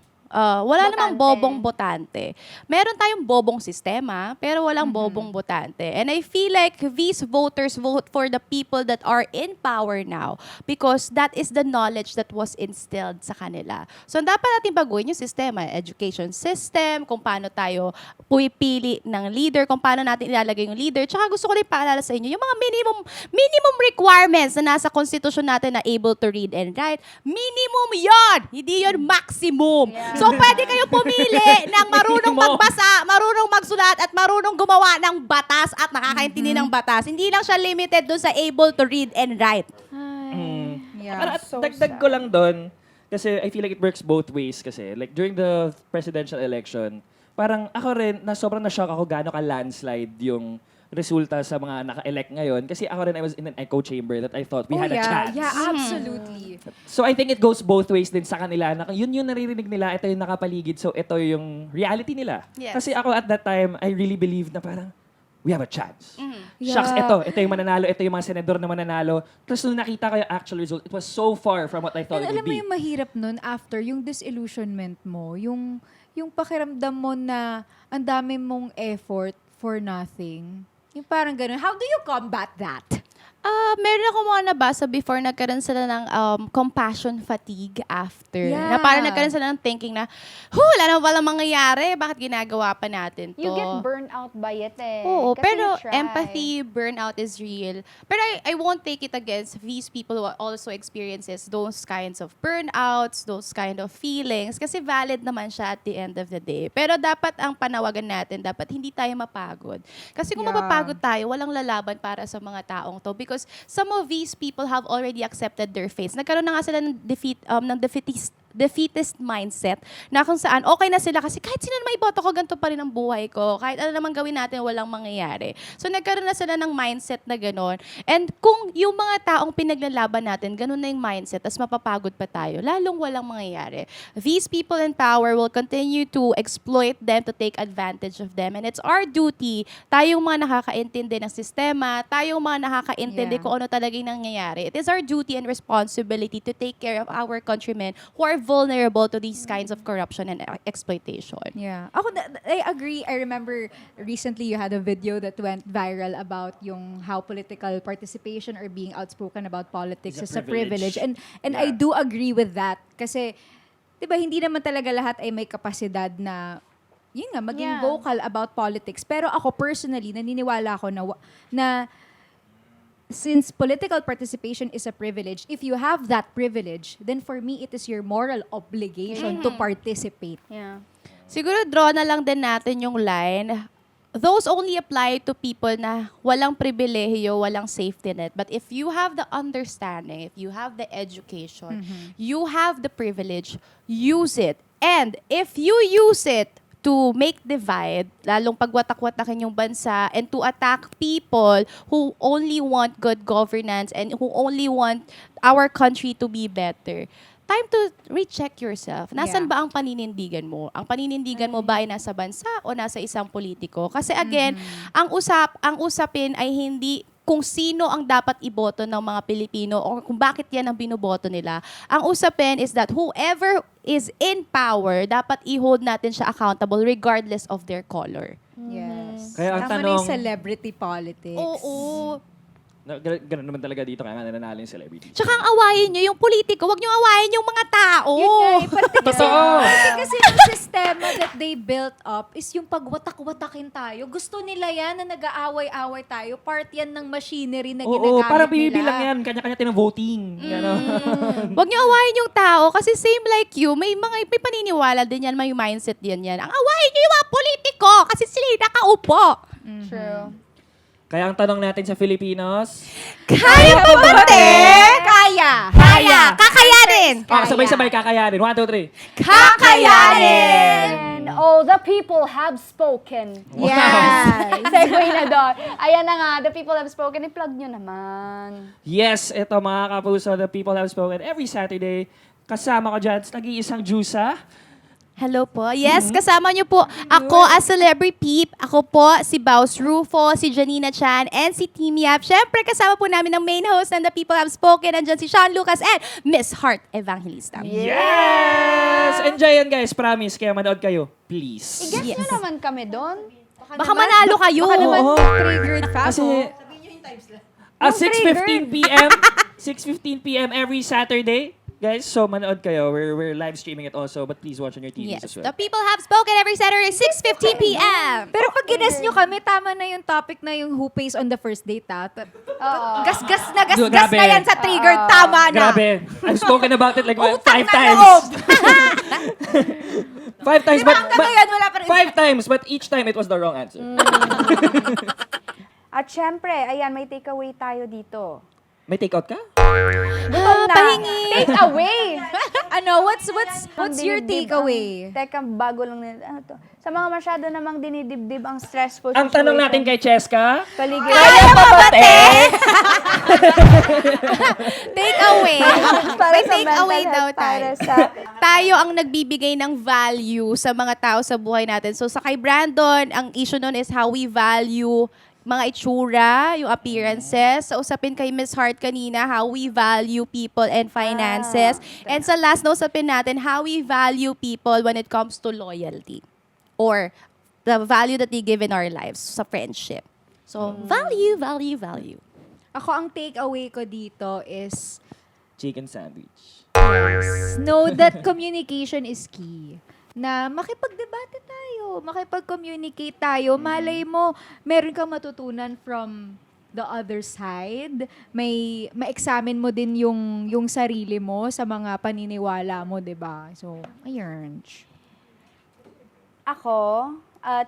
[SPEAKER 2] botante. Meron tayong bobong sistema, pero walang bobong botante. And I feel like these voters vote for the people that are in power now because that is the knowledge that was instilled sa kanila. So, dapat natin baguhin yung sistema, education system, kung paano tayo pumipili ng leader, kung paano natin ilalagay yung leader. Tsaka gusto ko rin paalala sa inyo, yung mga minimum requirements na nasa constitution natin na able to read and write, minimum yon, hindi yon maximum. So, pwede kayo pumili ng marunong magbasa, marunong magsulat, at marunong gumawa ng batas at nakakaintindi ng batas. Hindi lang siya limited doon sa able to read and write.
[SPEAKER 3] Yeah.
[SPEAKER 6] At dagdag ko lang doon, kasi I feel like it works both ways kasi. Like during the presidential election, parang ako rin, sobrang na-shock ako gaano ka landslide yung resulta sa mga naka-elect ngayon. Kasi ako rin, I was in an echo chamber that I thought we had a chance.
[SPEAKER 3] Yeah, absolutely.
[SPEAKER 6] So I think it goes both ways din sa kanila. Na yun yung naririnig nila, ito yung nakapaligid, so ito yung reality nila.
[SPEAKER 2] Yes.
[SPEAKER 6] Kasi ako at that time, I really believed na parang, we have a chance.
[SPEAKER 3] Yeah.
[SPEAKER 6] Shucks, ito yung mananalo, ito yung mga senador na mananalo. Tapos nung nakita ko yung actual result, it was so far from what I thought
[SPEAKER 3] And
[SPEAKER 6] it
[SPEAKER 3] alam
[SPEAKER 6] would
[SPEAKER 3] mo
[SPEAKER 6] be.
[SPEAKER 3] yung mahirap nun after, yung disillusionment mo, yung pakiramdam mo na ang dami mong effort for nothing. Yung parang ganun. How do you combat that?
[SPEAKER 2] Meron ako mga nabasa before nagkaroon sila ng compassion fatigue after.
[SPEAKER 3] Yeah.
[SPEAKER 2] Na parang nagkaroon sila ng thinking na, wala na palang mangyayari, bakit ginagawa pa natin to?
[SPEAKER 1] You get burned out by it eh.
[SPEAKER 2] Oo,
[SPEAKER 1] Kasi
[SPEAKER 2] pero
[SPEAKER 1] you try.
[SPEAKER 2] empathy, burnout is real. Pero I won't take it against these people who also experiences those kinds of burnouts, those kind of feelings. Kasi valid naman siya at the end of the day. Pero dapat ang panawagan natin, dapat hindi tayo mapagod. Kasi kung
[SPEAKER 3] Yeah.
[SPEAKER 2] mapapagod tayo, walang lalaban para sa mga taong to. Because some of these people have already accepted their fates. Nagkaroon na nga sila ng defeatist mindset na kung saan okay na sila kasi kahit sino naman iboto ko, ganito pa rin ang buhay ko. Kahit ano naman gawin natin, walang mangyayari. So nagkaroon na sila ng mindset na gano'n. And kung yung mga taong pinaglalaban natin, gano'n na yung mindset, tas mapapagod pa tayo, lalong walang mangyayari. These people in power will continue to exploit them, to take advantage of them. And it's our duty, tayong mga nakakaintindi ng sistema, tayong mga nakakaintindi
[SPEAKER 3] Yeah.
[SPEAKER 2] kung ano talaga yung nangyayari. It is our duty and responsibility to take care of our countrymen who are vulnerable to these kinds of corruption and exploitation.
[SPEAKER 3] Yeah. I agree. I remember recently you had a video that went viral about yung how political participation or being outspoken about politics is
[SPEAKER 6] Is
[SPEAKER 3] a
[SPEAKER 6] a
[SPEAKER 3] privilege.
[SPEAKER 6] privilege.
[SPEAKER 3] And I do agree with that. Kasi, di ba, hindi naman talaga lahat ay may kapasidad na yun nga, maging
[SPEAKER 1] Yeah.
[SPEAKER 3] vocal about politics. Pero ako personally, naniniwala ako na since political participation is a privilege, if you have that privilege, then for me, it is your moral obligation to participate.
[SPEAKER 1] Yeah.
[SPEAKER 2] Siguro draw na lang din natin yung line. Those only apply to people na walang pribilehiyo, walang safety net. But if you have the understanding, if you have the education, you have the privilege, use it. And if you use it to make divide, lalong pagwatak-watakin yung bansa, and to attack people who only want good governance and who only want our country to be better, time to recheck yourself. Nasaan
[SPEAKER 3] Yeah.
[SPEAKER 2] ba ang paninindigan mo? Ang paninindigan mo ba ay nasa bansa o nasa isang politiko? Kasi again, ang usapin ay hindi kung sino ang dapat iboto ng mga Pilipino o kung bakit yan ang binoboto nila. Ang usapin is that whoever is in power, dapat i-hold natin siya accountable regardless of their color.
[SPEAKER 3] Yes.
[SPEAKER 6] Kaya ang
[SPEAKER 3] Tama na
[SPEAKER 6] tanong-
[SPEAKER 3] yung celebrity politics.
[SPEAKER 2] Oo.
[SPEAKER 6] Ganun naman talaga dito, kaya nga nananalo yung celebrity.
[SPEAKER 2] Tsaka ang awayin nyo yung politiko, wag nyo awayin yung mga tao.
[SPEAKER 3] Yun nga, pati kasi,
[SPEAKER 6] Totoo.
[SPEAKER 3] kasi yung sistema that they built up is yung pagwatak-watakin tayo. Gusto nila yan na nag-aaway-away tayo. Part yan ng machinery na ginagamit
[SPEAKER 6] Oo, parang
[SPEAKER 3] nila.
[SPEAKER 6] binibilang yan. Kanya-kanya voting.
[SPEAKER 2] Wag nyo awayin yung tao kasi same like you, may paniniwala din yan, may mindset din yan. Ang awayin nyo yung mga politiko kasi sila yung nakaupo.
[SPEAKER 1] True.
[SPEAKER 6] Kaya ang tanong natin sa Filipinos,
[SPEAKER 2] Kaya pa ba, te?
[SPEAKER 3] Kaya!
[SPEAKER 2] Kaya! Kakayanin!
[SPEAKER 6] sabay-sabay kakayanin. 1, 2, 3.
[SPEAKER 2] Kakayanin!
[SPEAKER 1] And oh, the people have spoken.
[SPEAKER 3] Yes!
[SPEAKER 1] Segue na doon. Ayan na nga, the people have spoken. I-plug nyo naman.
[SPEAKER 6] Yes, ito mga kapuso, the people have spoken every Saturday. Kasama ko dyan, nag-iisang Jusa.
[SPEAKER 2] Hello po. Yes, kasama niyo po ako as Celebrity Peep. Ako po si Baus Rufo, si Janina Chan, and si Team Yap. Siyempre, kasama po namin ang main host ng The People Have Spoken. Andyan si Sean Lucas and Miss Heart Evangelista.
[SPEAKER 6] Yes! Enjoy yan guys, promise. Kaya manood kayo, please.
[SPEAKER 1] I-guess nyo naman kami doon.
[SPEAKER 2] Baka manalo kayo.
[SPEAKER 3] Baka naman
[SPEAKER 6] Oo.
[SPEAKER 3] triggered fast.
[SPEAKER 6] Kasi, at 6:15 p.m., 6:15 p.m. every Saturday. Guys, so manood kayo. We're live streaming it also, but please watch on your TVs
[SPEAKER 2] Yes,
[SPEAKER 6] as
[SPEAKER 2] The
[SPEAKER 6] well.
[SPEAKER 2] People Have Spoken every Saturday, 6:15 p.m.
[SPEAKER 3] Pero pag gines nyo kami, tama na yung topic na yung who pays on the first date, ha? Gas-gas na
[SPEAKER 6] Grabe.
[SPEAKER 3] yan sa triggered. Tama na.
[SPEAKER 6] Grabe. I've spoken about it like
[SPEAKER 3] Utang
[SPEAKER 6] 5
[SPEAKER 3] na
[SPEAKER 6] times.
[SPEAKER 3] loob.
[SPEAKER 6] 5 times,
[SPEAKER 3] Diba hanggang ngayon, wala pa rin.
[SPEAKER 6] 5 times, but each time it was the wrong answer.
[SPEAKER 1] At syempre, ayan, may takeaway tayo dito.
[SPEAKER 6] May take out ka?
[SPEAKER 1] Gutom na.
[SPEAKER 2] pahingi.
[SPEAKER 1] Take away.
[SPEAKER 3] Ano, what's your takeaway?
[SPEAKER 1] Teka, bago lang nila. Ano to? Sa mga masyado namang dinidibdib ang stressful
[SPEAKER 6] Ang tanong natin kay Cheska,
[SPEAKER 1] paligid.
[SPEAKER 2] Kaya pa ba, te? Take away.
[SPEAKER 1] Para
[SPEAKER 2] May
[SPEAKER 1] sa
[SPEAKER 2] take
[SPEAKER 1] mental
[SPEAKER 2] away
[SPEAKER 1] health,
[SPEAKER 2] daw
[SPEAKER 1] para
[SPEAKER 2] tayo.
[SPEAKER 1] sa
[SPEAKER 2] Tayo ang nagbibigay ng value sa mga tao sa buhay natin. So sa kay Brandon, ang issue nun is how we value mga itsura, yung appearances. Sa usapin kay Miss Heart kanina, how we value people and finances. And sa last na usapin natin, how we value people when it comes to loyalty. Or the value that they give in our lives sa friendship. So, value, value, value.
[SPEAKER 3] Ako, ang takeaway ko dito is
[SPEAKER 6] chicken sandwich.
[SPEAKER 3] know that communication is key. Na makipagdebate tayo, makipag-communicate tayo. Malay mo, meron kang matutunan from the other side. May ma-examine mo din yung sarili mo sa mga paniniwala mo, 'di ba? So, ayun.
[SPEAKER 1] Ako,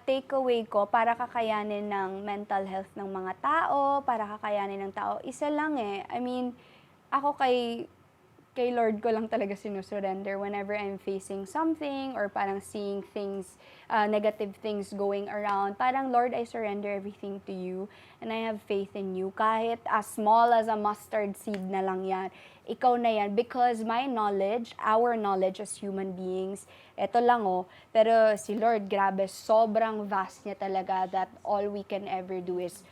[SPEAKER 1] takeaway ko para kakayanin ng mental health ng mga tao, para kakayanin ng tao, isa lang eh. I mean, ako kay Lord ko lang talaga sinusurrender whenever I'm facing something or parang seeing things, negative things going around. Parang, Lord, I surrender everything to you and I have faith in you. Kahit as small as a mustard seed na lang yan, ikaw na yan. Because my knowledge, our knowledge as human beings, eto lang oh, pero si Lord, grabe, sobrang vast niya talaga that all we can ever do is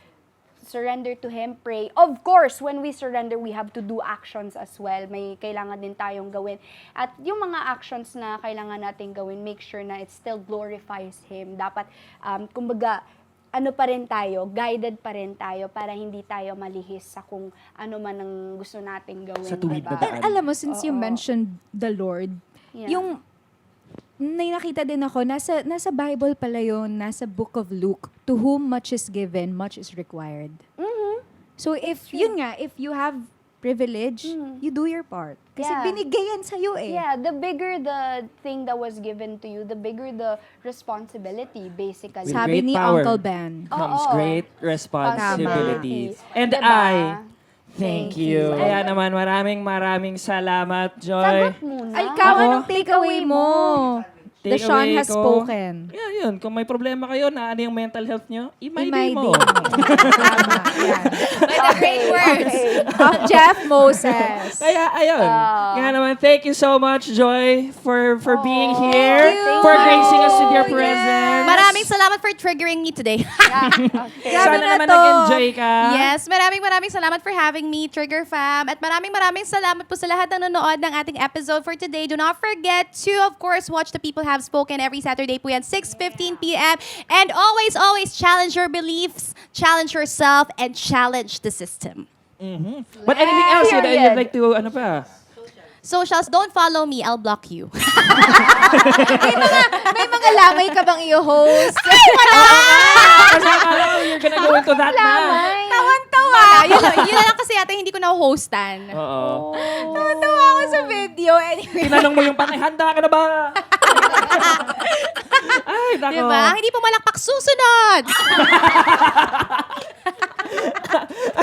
[SPEAKER 1] surrender to Him, pray. Of course, when we surrender, we have to do actions as well. May kailangan din tayong gawin. At yung mga actions na kailangan natin gawin, make sure na it still glorifies Him. Dapat, kumbaga, ano pa rin tayo, guided pa rin tayo para hindi tayo malihis sa kung ano man ang gusto nating gawin.
[SPEAKER 6] Sa tuwid na
[SPEAKER 1] diba?
[SPEAKER 6] daan.
[SPEAKER 3] Alam mo, since you
[SPEAKER 1] Oo.
[SPEAKER 3] mentioned the Lord,
[SPEAKER 1] Yeah.
[SPEAKER 3] yung may nakita din ako, nasa Bible pala yun, nasa Book of Luke, to whom much is given, much is required.
[SPEAKER 1] Mhm.
[SPEAKER 3] So if, yun nga, if you have privilege, you do your part. Kasi
[SPEAKER 1] Yeah.
[SPEAKER 3] binigay yan sa'yo eh.
[SPEAKER 1] Yeah, the bigger the thing that was given to you, the bigger the responsibility, basically.
[SPEAKER 6] With
[SPEAKER 3] Sabi
[SPEAKER 6] great
[SPEAKER 3] ni
[SPEAKER 6] power
[SPEAKER 3] Uncle Ben.
[SPEAKER 6] comes
[SPEAKER 1] Oo.
[SPEAKER 6] great responsibility.
[SPEAKER 1] Tama.
[SPEAKER 6] And
[SPEAKER 1] Diba?
[SPEAKER 6] I thank
[SPEAKER 1] Thank
[SPEAKER 6] you.
[SPEAKER 1] you.
[SPEAKER 6] Kaya naman, maraming salamat, Joy.
[SPEAKER 1] Sagot muna.
[SPEAKER 3] Ay, ikaw,
[SPEAKER 6] Ako?
[SPEAKER 3] anong takeaway mo? The Sean
[SPEAKER 6] Takeaway
[SPEAKER 3] has
[SPEAKER 6] ko,
[SPEAKER 3] spoken.
[SPEAKER 6] Yeah, yun. Kung may problema kayo na ano yung mental health nyo,
[SPEAKER 3] May
[SPEAKER 6] i-my mo.
[SPEAKER 3] Tama. Yan.
[SPEAKER 2] By the great words.
[SPEAKER 3] Of Jeff Moses.
[SPEAKER 6] Kaya, ayun. Kaya naman, thank you so much, Joy, for being here,
[SPEAKER 1] thank
[SPEAKER 6] for
[SPEAKER 1] you.
[SPEAKER 6] gracing us with your presence.
[SPEAKER 2] Maraming maraming salamat for triggering me today.
[SPEAKER 6] Sana
[SPEAKER 3] na
[SPEAKER 6] naman
[SPEAKER 3] to.
[SPEAKER 6] nag-enjoy ka.
[SPEAKER 2] Yes, maraming salamat for having me, Trigger Fam. At maraming salamat po sa lahat ng nanonood ng ating episode for today. Do not forget to, of course, watch The People Have Spoken every Saturday po yan, 6:15 p.m. And always challenge your beliefs, challenge yourself, and challenge the system.
[SPEAKER 6] But anything else you'd
[SPEAKER 1] Period.
[SPEAKER 6] like to, ano pa?
[SPEAKER 2] Socials, don't follow me, I'll block you.
[SPEAKER 3] May mga lamay ka bang i-host?
[SPEAKER 6] Kasi akala ko you're gonna go into that na.
[SPEAKER 3] Tawan-tawa.
[SPEAKER 2] Yun na lang kasi ate, hindi ko na-hostan.
[SPEAKER 6] Oo.
[SPEAKER 3] Tawan-tawa ako sa video. Anyway.
[SPEAKER 6] Tinanong mo yung patay, handa ka na ba? Ay, nako.
[SPEAKER 2] Diba? Ang hindi pumalakpak susunod.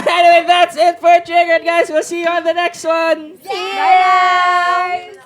[SPEAKER 6] Anyway, that's it for Triggered, guys. We'll see you on the next one.
[SPEAKER 3] Bye!